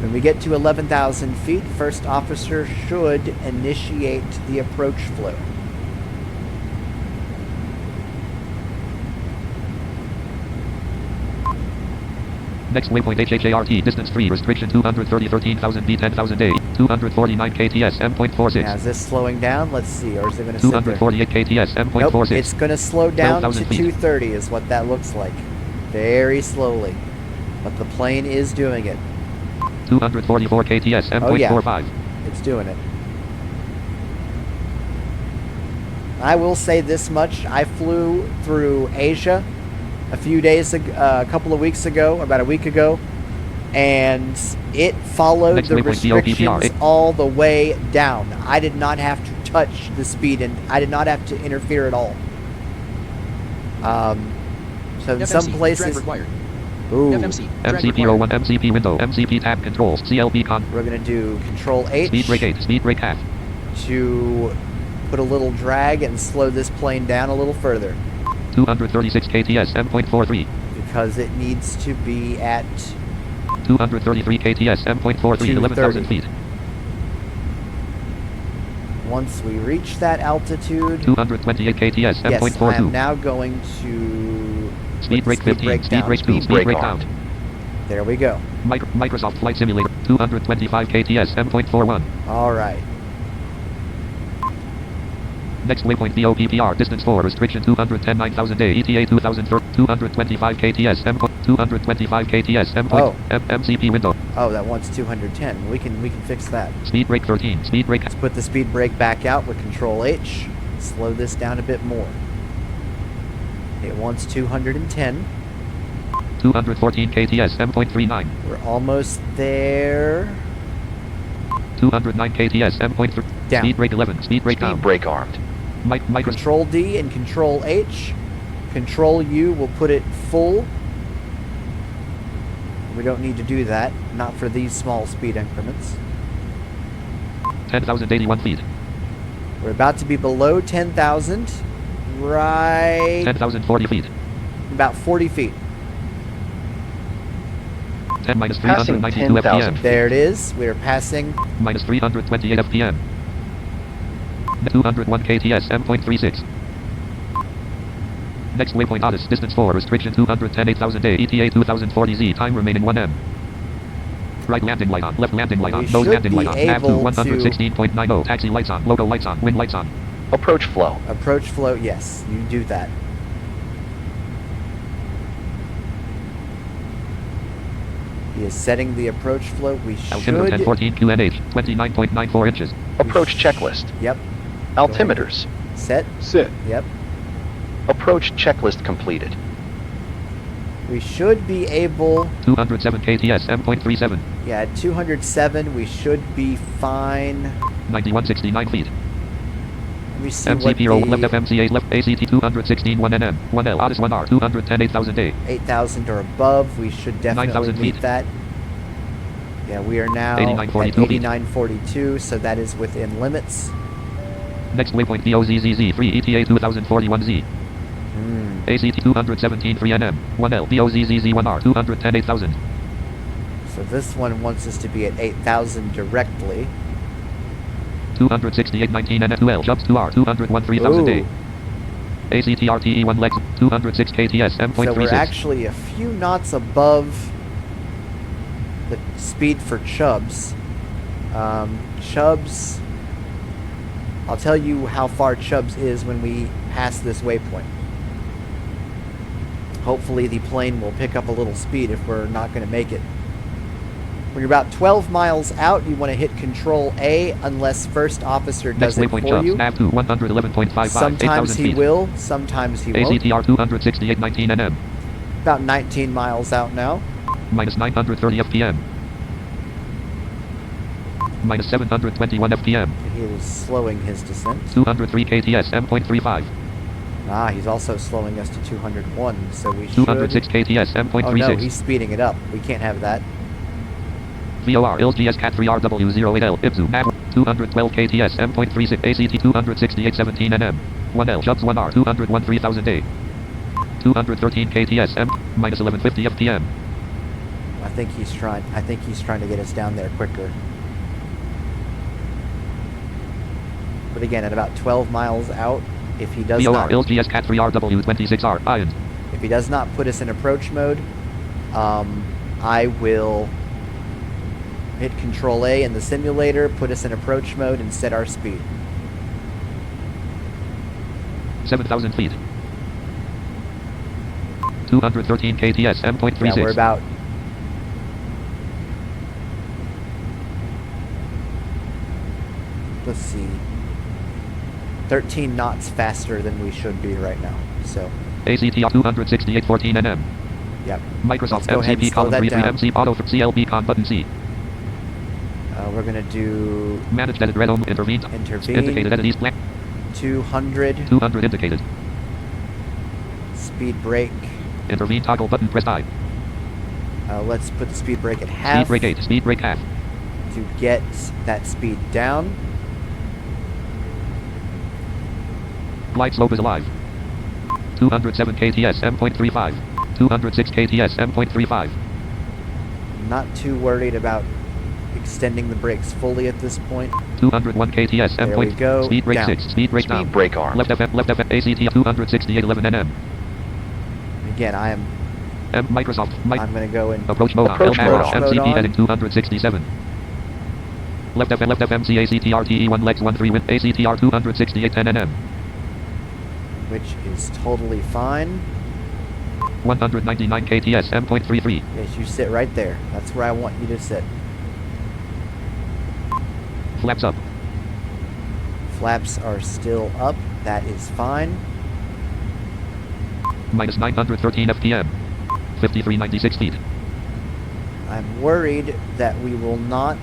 [SPEAKER 1] When we get to 11,000 feet, first officer should initiate the approach flow.
[SPEAKER 2] Next waypoint HHART, distance 3, restriction 230, 13,000 feet, 10,000 A, 249 KTS, M.46.
[SPEAKER 1] Now, is this slowing down? Let's see. Or is it going to sit there?
[SPEAKER 2] 248 KTS,
[SPEAKER 1] Nope,
[SPEAKER 2] M.46.
[SPEAKER 1] it's going to slow down to
[SPEAKER 2] 12,000 feet.
[SPEAKER 1] 230 is what that looks like. Very slowly. But the plane is doing it.
[SPEAKER 2] 244 KTS,
[SPEAKER 1] Oh, yeah.
[SPEAKER 2] M.45.
[SPEAKER 1] It's doing it. I will say this much. I flew through Asia a couple of weeks ago, about a week ago, and it followed
[SPEAKER 2] Next
[SPEAKER 1] the
[SPEAKER 2] waypoint, DOPPR.
[SPEAKER 1] restrictions all the way down. I did not have to touch the speed, and I did not have to interfere at all. So in
[SPEAKER 3] FMC,
[SPEAKER 1] some
[SPEAKER 3] drag
[SPEAKER 1] places,
[SPEAKER 3] required.
[SPEAKER 1] ooh,
[SPEAKER 3] FMC, drag
[SPEAKER 2] MCP
[SPEAKER 3] required.
[SPEAKER 2] 01, MCP window, MCP tab controls, CLB con,
[SPEAKER 1] we're gonna do Control H
[SPEAKER 2] speed brake 8, speed brake half,
[SPEAKER 1] to put a little drag and slow this plane down a little further
[SPEAKER 2] 236 KTS, M.43,
[SPEAKER 1] because it needs to be at
[SPEAKER 2] 233 KTS, M.43, 11,000 feet,
[SPEAKER 1] once we reach that altitude.
[SPEAKER 2] 228 KTS,
[SPEAKER 1] Yes, I am
[SPEAKER 2] M.42,
[SPEAKER 1] now going to
[SPEAKER 2] speed
[SPEAKER 1] put
[SPEAKER 2] brake
[SPEAKER 1] the
[SPEAKER 2] 15, speed
[SPEAKER 1] down.
[SPEAKER 2] brake 2,
[SPEAKER 4] Speed
[SPEAKER 2] speed
[SPEAKER 4] brake
[SPEAKER 2] brake
[SPEAKER 4] armed.
[SPEAKER 2] down,
[SPEAKER 1] There we go.
[SPEAKER 2] Microsoft Flight Simulator, 225 KTS, M.41.
[SPEAKER 1] All right.
[SPEAKER 2] Next waypoint DOPPR, distance 4, restriction 210, 9,000 A, ETA 225 KTS, M. 225 KTS, M.
[SPEAKER 1] Oh.
[SPEAKER 2] MCP window,
[SPEAKER 1] Oh, that wants 210. We can fix that.
[SPEAKER 2] speed brake 13, speed brake,
[SPEAKER 1] Let's put the speed brake back out with Control H. Slow this down a bit more. It wants 210.
[SPEAKER 2] 214 KTS, M.39,
[SPEAKER 1] We're almost there.
[SPEAKER 2] 209 KTS, M.3,
[SPEAKER 1] Down.
[SPEAKER 2] speed brake 11, speed brake
[SPEAKER 4] Speed
[SPEAKER 2] down,
[SPEAKER 4] brake armed.
[SPEAKER 2] Microsoft,
[SPEAKER 1] Control D and Control H. Control U will put it full. We don't need to do that. Not for these small speed increments.
[SPEAKER 2] 10,081 feet,
[SPEAKER 1] We're about to be below 10,000. Right
[SPEAKER 2] 10,040 feet,
[SPEAKER 1] about 40 feet.
[SPEAKER 2] 10 minus
[SPEAKER 4] Passing
[SPEAKER 2] 392
[SPEAKER 4] 10,000
[SPEAKER 2] FPM,
[SPEAKER 1] There it is. We are passing.
[SPEAKER 2] minus 328 FPM, 201 KTS, M.36. Next waypoint Otis, distance 4, restriction 210, 8,000 A, ETA 2040 Z, time remaining 1 M. Right landing light on, left landing light on,
[SPEAKER 1] We
[SPEAKER 2] nose
[SPEAKER 1] should
[SPEAKER 2] landing
[SPEAKER 1] be
[SPEAKER 2] light on, nav to
[SPEAKER 1] able to-
[SPEAKER 2] 116.90, taxi lights on, logo lights on, wind lights on.
[SPEAKER 4] Approach flow.
[SPEAKER 1] Approach flow. Yes, you do that. He is setting the approach flow. We
[SPEAKER 2] Altimeter
[SPEAKER 1] should.
[SPEAKER 2] 1014 QNH, 29.94 inches.
[SPEAKER 4] Approach checklist.
[SPEAKER 1] Yep.
[SPEAKER 4] Altimeters.
[SPEAKER 1] Set.
[SPEAKER 5] Set.
[SPEAKER 1] Yep.
[SPEAKER 4] Approach checklist completed.
[SPEAKER 1] We should be able.
[SPEAKER 2] 207 KTS, M.37,
[SPEAKER 1] Yeah, at 207, we should be fine.
[SPEAKER 2] 9169 feet.
[SPEAKER 1] Let me see what
[SPEAKER 2] MCP 0 left
[SPEAKER 1] the
[SPEAKER 2] FMCA left ACT 216 1NM, 1L Otis 1R 210 8,000 A.
[SPEAKER 1] 8,000 or above. We should definitely
[SPEAKER 2] 9,000
[SPEAKER 1] meet
[SPEAKER 2] feet.
[SPEAKER 1] that. Yeah, we are now
[SPEAKER 2] 8942
[SPEAKER 1] at
[SPEAKER 2] feet.
[SPEAKER 1] 8942, so that is within limits.
[SPEAKER 2] Next waypoint DOZZZ 3 ETA 2041 Z. ACT 217 3NM, 1L DOZZZ 1R 210 8,000.
[SPEAKER 1] So this one wants us to be at 8,000 directly.
[SPEAKER 2] 268 19 and 2L Jubs 2R 201 3000 A.
[SPEAKER 1] Ooh.
[SPEAKER 2] ACT RTE 1 legs 206 KTS
[SPEAKER 1] So we're
[SPEAKER 2] M.36.
[SPEAKER 1] actually a few knots above the speed for Chubbs. Chubbs, I'll tell you how far Chubbs is when we pass this waypoint. Hopefully the plane will pick up a little speed if we're not going to make it. When you're about 12 miles out, you want to hit Control A unless First Officer
[SPEAKER 2] Next
[SPEAKER 1] does it
[SPEAKER 2] waypoint
[SPEAKER 1] for
[SPEAKER 2] Jubs
[SPEAKER 1] you.
[SPEAKER 2] nav to 111.55
[SPEAKER 1] Sometimes
[SPEAKER 2] 8,000
[SPEAKER 1] he
[SPEAKER 2] feet.
[SPEAKER 1] will, sometimes he won't.
[SPEAKER 2] ACTR 268 19 NM,
[SPEAKER 1] About 19 miles out now.
[SPEAKER 2] minus 930 FPM. Minus 721 FPM.
[SPEAKER 1] He is slowing his descent.
[SPEAKER 2] 203 KTS M.35.
[SPEAKER 1] Ah, he's also slowing us to 201, so we should...
[SPEAKER 2] 206 KTS
[SPEAKER 1] Oh
[SPEAKER 2] M.36.
[SPEAKER 1] no, he's speeding it up. We can't have that.
[SPEAKER 2] VOR ILS Cat 3RW08L IPZU NAV 212 KTS M.36 ACT 268 17 NM 1L Jubs 1R 201 3000 A 213 KTS M minus 1150 FPM.
[SPEAKER 1] I think he's trying to get us down there quicker. But again, at about 12 miles out, if he does
[SPEAKER 2] VOR
[SPEAKER 1] not
[SPEAKER 2] ILS Cat 3RW26R Iron.
[SPEAKER 1] if he does not put us in approach mode, I will hit Control A in the simulator, put us in approach mode, and set our speed.
[SPEAKER 2] 7,000 feet. 213 KTS M.36.
[SPEAKER 1] Yeah, we're about. Let's see. 13 knots faster than we should be right now. So,
[SPEAKER 2] ACT 268 14 NM.
[SPEAKER 1] yep.
[SPEAKER 2] Microsoft
[SPEAKER 1] Let's go ahead and
[SPEAKER 2] MCP
[SPEAKER 1] slow
[SPEAKER 2] column
[SPEAKER 1] that
[SPEAKER 2] 3
[SPEAKER 1] down.
[SPEAKER 2] MC auto for CLB con button C.
[SPEAKER 1] We're gonna do
[SPEAKER 2] Managed edit red home intervened.
[SPEAKER 1] Intervene.
[SPEAKER 2] Indicated edit east black.
[SPEAKER 1] 200
[SPEAKER 2] 200 indicated.
[SPEAKER 1] speed brake.
[SPEAKER 2] Intervene toggle button pressed I.
[SPEAKER 1] Let's put the speed brake at half
[SPEAKER 2] Speed brake 8. Speed brake half.
[SPEAKER 1] to get that speed down.
[SPEAKER 2] Glide slope is alive. 207 KTS M.35. 206 KTS M.35.
[SPEAKER 1] Not too worried about extending the brakes fully at this point.
[SPEAKER 2] 201 KTS
[SPEAKER 1] There
[SPEAKER 2] M.
[SPEAKER 1] we go.
[SPEAKER 2] Speed brake
[SPEAKER 1] Down.
[SPEAKER 2] 6. Speed brake down.
[SPEAKER 4] Speed brake arm.
[SPEAKER 2] Left FM ACT 268 11 NM.
[SPEAKER 1] Again,
[SPEAKER 2] M Microsoft
[SPEAKER 1] I'm gonna go in
[SPEAKER 2] approach mode
[SPEAKER 4] Approach
[SPEAKER 2] on.
[SPEAKER 4] mode
[SPEAKER 2] LMAP
[SPEAKER 4] on.
[SPEAKER 2] MCP heading 267. Left FC ACT RTE 1 Lex 13 with ACTR 268 10 NM.
[SPEAKER 1] which is totally fine.
[SPEAKER 2] 199 KTS M.33.
[SPEAKER 1] Yes, you sit right there. That's where I want you to sit.
[SPEAKER 2] Flaps up.
[SPEAKER 1] Flaps are still up. That is fine.
[SPEAKER 2] Minus 913 FPM. 5396 feet.
[SPEAKER 1] I'm worried that we will not.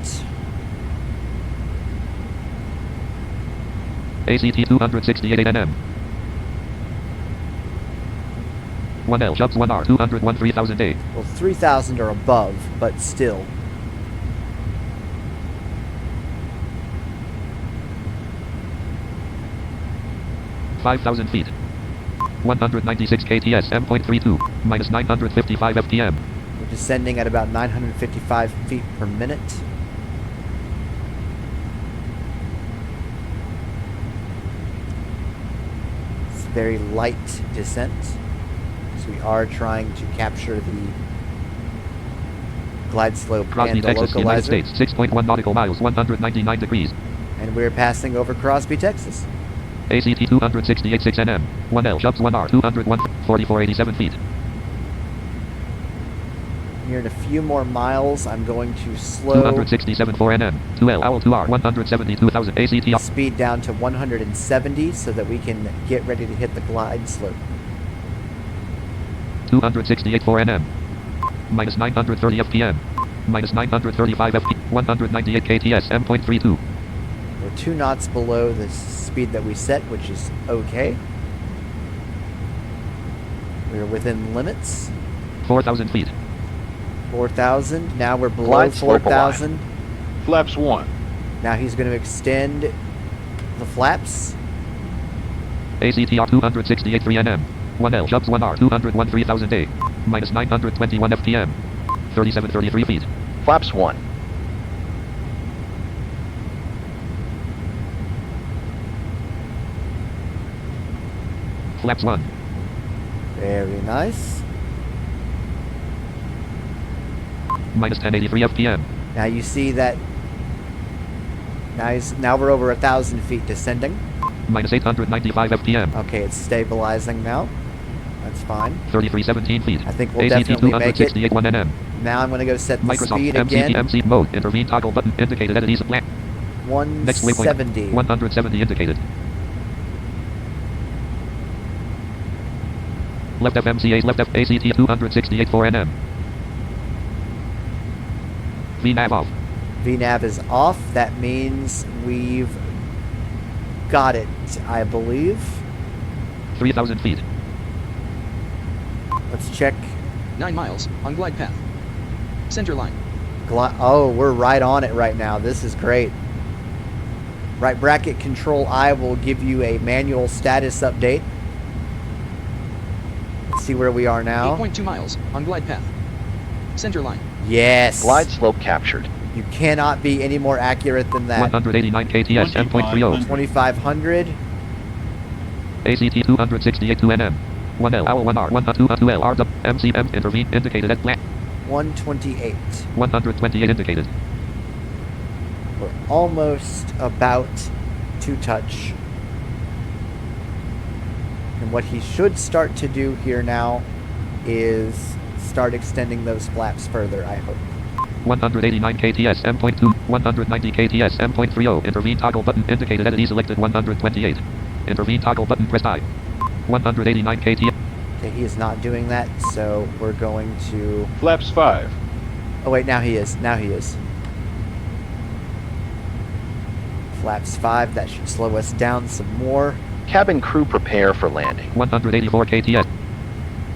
[SPEAKER 2] ACT 268 NM. 1L Jubs 1R 201 3000 A.
[SPEAKER 1] Well, 3,000 or above, but still.
[SPEAKER 2] $5,000 feet. 196 KTS M.32. Minus 955 FPM.
[SPEAKER 1] We're descending at about 955 feet per minute. It's very light descent, because we are trying to capture the glide slope
[SPEAKER 2] Crosby,
[SPEAKER 1] and the
[SPEAKER 2] Texas, United
[SPEAKER 1] localizer.
[SPEAKER 2] States. 6.1 nautical miles. 199 degrees.
[SPEAKER 1] And we're passing over Crosby, Texas.
[SPEAKER 2] ACT 268 6 NM. 1L Jubs 1R 201 4487 feet.
[SPEAKER 1] Here in a few more miles, I'm going to slow
[SPEAKER 2] 267 4 NM. 2L Owl 2R 172,000 ACT.
[SPEAKER 1] speed down to 170 so that we can get ready to hit the glide slope.
[SPEAKER 2] 268 4 NM. Minus 930 FPM. Minus 935 FP. 198 KTS M.32.
[SPEAKER 1] We're 2 knots below the speed that we set, which is okay. We're within limits.
[SPEAKER 2] 4,000 feet.
[SPEAKER 1] 4,000. Now we're below
[SPEAKER 4] Glide slope
[SPEAKER 1] 4,000.
[SPEAKER 5] Flaps 1.
[SPEAKER 1] Now he's going to extend the flaps.
[SPEAKER 2] ACTR 268 3 NM. 1L Jubs 1R 201 3000 A. Minus 921 FPM. 3733 feet.
[SPEAKER 4] Flaps 1.
[SPEAKER 2] Flaps 1.
[SPEAKER 1] Very nice.
[SPEAKER 2] Minus 1083 FPM.
[SPEAKER 1] Now you see that. Now we're over 1,000 feet descending.
[SPEAKER 2] Minus 895 FPM.
[SPEAKER 1] Okay, it's stabilizing now. That's fine.
[SPEAKER 2] 3317 feet.
[SPEAKER 1] I think we'll
[SPEAKER 2] ACT
[SPEAKER 1] definitely make it.
[SPEAKER 2] 268 1 NM.
[SPEAKER 1] Now I'm going to go set the
[SPEAKER 2] Microsoft
[SPEAKER 1] speed
[SPEAKER 2] MCP
[SPEAKER 1] again.
[SPEAKER 2] MC mode. Intervene toggle button indicated at ease black. Next waypoint.
[SPEAKER 1] 170.
[SPEAKER 2] 170 indicated. Left FMCA left F ACT 268 4 NM. VNAV off.
[SPEAKER 1] VNAV is off. That means we've got it, I believe.
[SPEAKER 2] 3,000 feet.
[SPEAKER 1] Let's check.
[SPEAKER 3] 9 miles on glide path. Center line.
[SPEAKER 1] Oh, we're right on it right now. This is great. Right bracket control I will give you a manual status update. Let's see where we are now.
[SPEAKER 3] 8.2 miles on glide path. Center line.
[SPEAKER 1] Yes.
[SPEAKER 4] Glide slope captured.
[SPEAKER 1] You cannot be any more accurate than that.
[SPEAKER 2] 189 KTS 10.30.
[SPEAKER 1] 2500.
[SPEAKER 2] ACT 268 to NM. 1L, owl 1R, 1H2H2L, RW, MCM, intervene, indicated at blank.
[SPEAKER 1] 128.
[SPEAKER 2] 128 indicated.
[SPEAKER 1] We're almost about to touch. And what he should start to do here now is start extending those flaps further, I hope.
[SPEAKER 2] 189 KTS M.2, 190 KTS M.30, intervene toggle button indicated at selected 128. Intervene toggle button pressed I. 189 KTS.
[SPEAKER 1] Okay, he is not doing that, so we're going to...
[SPEAKER 5] Flaps 5.
[SPEAKER 1] Oh wait, now he is. Now he is. Flaps 5, that should slow us down some more.
[SPEAKER 4] Cabin crew prepare for landing.
[SPEAKER 2] 184 KTS.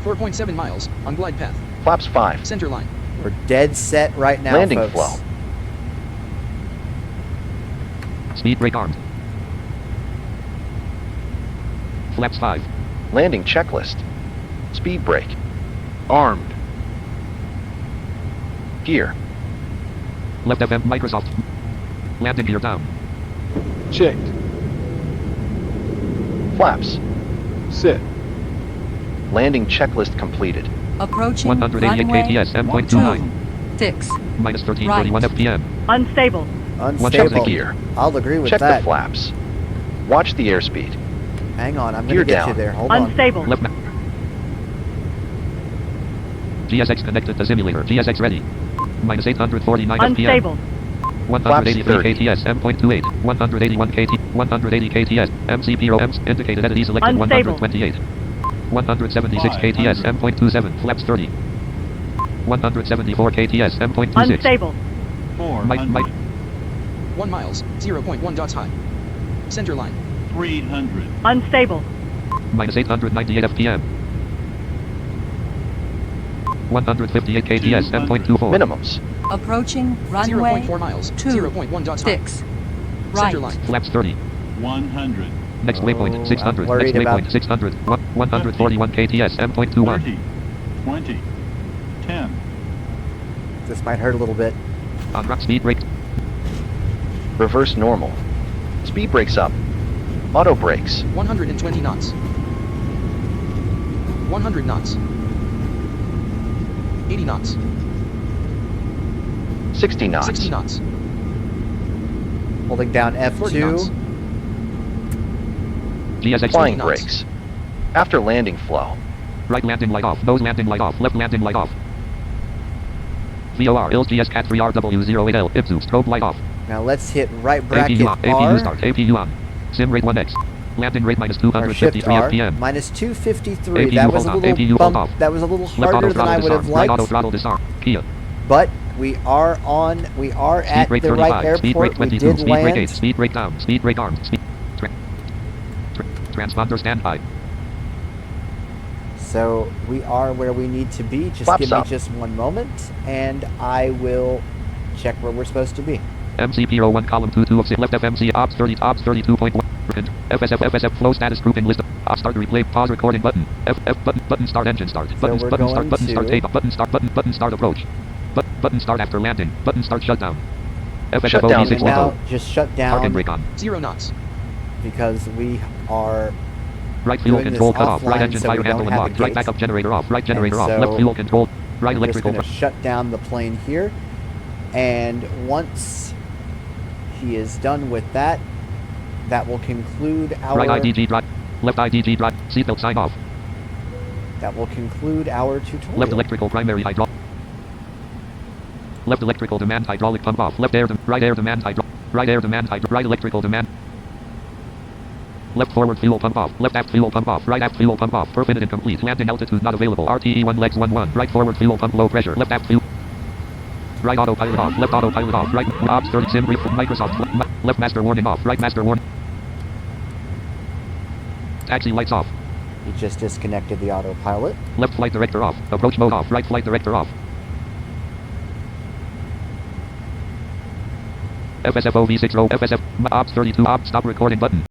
[SPEAKER 3] 4.7 miles on glide path.
[SPEAKER 4] Flaps 5.
[SPEAKER 3] Center line.
[SPEAKER 1] We're dead set right now,
[SPEAKER 4] Landing
[SPEAKER 1] folks.
[SPEAKER 4] flow.
[SPEAKER 2] Speed brake armed. Flaps 5.
[SPEAKER 4] Landing checklist. Speed brake.
[SPEAKER 5] Armed.
[SPEAKER 4] Gear.
[SPEAKER 2] Left FM Microsoft. Landing gear down.
[SPEAKER 5] Checked.
[SPEAKER 4] Flaps.
[SPEAKER 5] Set.
[SPEAKER 4] Landing checklist completed.
[SPEAKER 7] Approaching
[SPEAKER 2] 188
[SPEAKER 7] runway
[SPEAKER 2] KTS M.29.
[SPEAKER 7] 6.
[SPEAKER 2] Minus 1331
[SPEAKER 7] Right.
[SPEAKER 2] FPM.
[SPEAKER 7] Unstable.
[SPEAKER 4] Check the
[SPEAKER 1] Unstable.
[SPEAKER 4] gear.
[SPEAKER 1] I'll agree with
[SPEAKER 4] Check
[SPEAKER 1] that.
[SPEAKER 4] the flaps. Watch the airspeed.
[SPEAKER 1] Hang on, I'm
[SPEAKER 4] Gear
[SPEAKER 1] going to get you
[SPEAKER 4] down.
[SPEAKER 1] there. Hold on.
[SPEAKER 7] Unstable.
[SPEAKER 2] Left. GSX connected to simulator. GSX ready. Minus 849 FPM.
[SPEAKER 7] Unstable.
[SPEAKER 2] 183
[SPEAKER 4] Flaps 30.
[SPEAKER 2] KTS M.28. 181 KT. 180 KTS. MCPO M indicated at selected
[SPEAKER 7] Unstable.
[SPEAKER 2] 128. 176 KTS M.27. Flaps 30. 174 KTS M.26.
[SPEAKER 7] Unstable.
[SPEAKER 2] Mike.
[SPEAKER 3] 1 miles, 0.1 dots high. Center line.
[SPEAKER 8] 300.
[SPEAKER 7] Unstable.
[SPEAKER 2] Minus 898 FPM. 158 KTS 10.24.
[SPEAKER 4] Minimums.
[SPEAKER 7] Approaching runway
[SPEAKER 3] 0.4 miles,
[SPEAKER 7] 2.
[SPEAKER 3] 0.1 dots high.
[SPEAKER 7] 6.
[SPEAKER 3] Center
[SPEAKER 7] Right.
[SPEAKER 3] line.
[SPEAKER 2] Flaps 30.
[SPEAKER 8] 100.
[SPEAKER 2] Next
[SPEAKER 1] Oh,
[SPEAKER 2] waypoint 600.
[SPEAKER 1] I'm worried
[SPEAKER 2] Next
[SPEAKER 1] about-
[SPEAKER 2] waypoint 600. 141 KTS 10.21.
[SPEAKER 8] 30. 20. 10.
[SPEAKER 1] This might hurt a little bit.
[SPEAKER 2] On drop speed brake.
[SPEAKER 4] Reverse normal. Speed brakes up. Auto brakes.
[SPEAKER 3] 120 knots. 100 knots. 80 knots.
[SPEAKER 4] 60 knots.
[SPEAKER 3] 60 knots.
[SPEAKER 1] Holding down
[SPEAKER 3] 40 knots.
[SPEAKER 1] F2.
[SPEAKER 2] GSX
[SPEAKER 4] Flying
[SPEAKER 3] knots.
[SPEAKER 4] brakes. After landing flow.
[SPEAKER 2] right landing light off. Nose landing light off. Left landing light off. VOR ILS GS CAT 3RW08L. IPSU strobe light off.
[SPEAKER 1] Now let's hit right bracket
[SPEAKER 2] APU on. APU
[SPEAKER 1] R.
[SPEAKER 2] start. APU on. Sim rate 1x. Landing rate minus
[SPEAKER 1] Or shift
[SPEAKER 2] 253
[SPEAKER 1] R.
[SPEAKER 2] FPM.
[SPEAKER 1] Minus 253.
[SPEAKER 2] APU
[SPEAKER 1] That was a
[SPEAKER 2] hold off.
[SPEAKER 1] little
[SPEAKER 2] APU hold
[SPEAKER 1] bump.
[SPEAKER 2] off.
[SPEAKER 1] That was a little
[SPEAKER 2] Left auto
[SPEAKER 1] harder than
[SPEAKER 2] throttle
[SPEAKER 1] I would have
[SPEAKER 2] disarm. Right auto
[SPEAKER 1] liked.
[SPEAKER 2] throttle disarm. Kia.
[SPEAKER 1] But we are on. We are
[SPEAKER 2] Speed
[SPEAKER 1] at
[SPEAKER 2] brake
[SPEAKER 1] the
[SPEAKER 2] 35.
[SPEAKER 1] right
[SPEAKER 2] Speed brake
[SPEAKER 1] airport. We
[SPEAKER 2] 22.
[SPEAKER 1] did
[SPEAKER 2] Speed brake 8.
[SPEAKER 1] land.
[SPEAKER 2] Speed brake down. Speed brake armed. Speed. Transponder standby.
[SPEAKER 1] So we are where we need to be. Just
[SPEAKER 4] Flaps
[SPEAKER 1] give me
[SPEAKER 4] up.
[SPEAKER 1] just one moment, and I will check where we're supposed to be.
[SPEAKER 2] MCP01 column 22 of 6 left FMC ops 30 ops 32.1 FSF flow status grouping list ops start replay pause recording button F button start engine start button
[SPEAKER 1] we're
[SPEAKER 2] button start
[SPEAKER 1] going
[SPEAKER 2] button start
[SPEAKER 1] to-
[SPEAKER 2] takeoff button start approach button start after landing button start shutdown FSF
[SPEAKER 4] Shutdown.
[SPEAKER 2] OD6
[SPEAKER 1] Now
[SPEAKER 2] window
[SPEAKER 1] just shut
[SPEAKER 2] parking
[SPEAKER 1] down
[SPEAKER 2] brake on
[SPEAKER 3] 0 knots.
[SPEAKER 1] because we are.
[SPEAKER 2] right fuel
[SPEAKER 1] doing this
[SPEAKER 2] control cut off right
[SPEAKER 1] offline
[SPEAKER 2] engine
[SPEAKER 1] so
[SPEAKER 2] fire
[SPEAKER 1] we
[SPEAKER 2] handle
[SPEAKER 1] don't have
[SPEAKER 2] unlocked
[SPEAKER 1] a
[SPEAKER 2] right
[SPEAKER 1] gate.
[SPEAKER 2] backup generator off right generator off
[SPEAKER 1] so
[SPEAKER 2] left fuel control right
[SPEAKER 1] We're just
[SPEAKER 2] electrical
[SPEAKER 1] going to shut down the plane here, and once he is done with that, that will conclude our.
[SPEAKER 2] right IDG drive left IDG drive seatbelt sign off
[SPEAKER 1] That will conclude our tutorial.
[SPEAKER 2] left electrical primary hydraulic left electrical demand hydraulic pump off left air right air demand right electrical demand left forward fuel pump off left aft fuel pump off right aft fuel pump off perf and complete landing altitude not available RTE 1 legs 11 right forward fuel pump low pressure left aft fuel right autopilot off left autopilot off right ops 30 sim brief Microsoft left master warning off right master warning taxi lights off
[SPEAKER 1] He just disconnected the autopilot.
[SPEAKER 2] left flight director off approach mode off right flight director off FSFO V6 row FSF. Ops 32 opt stop recording button.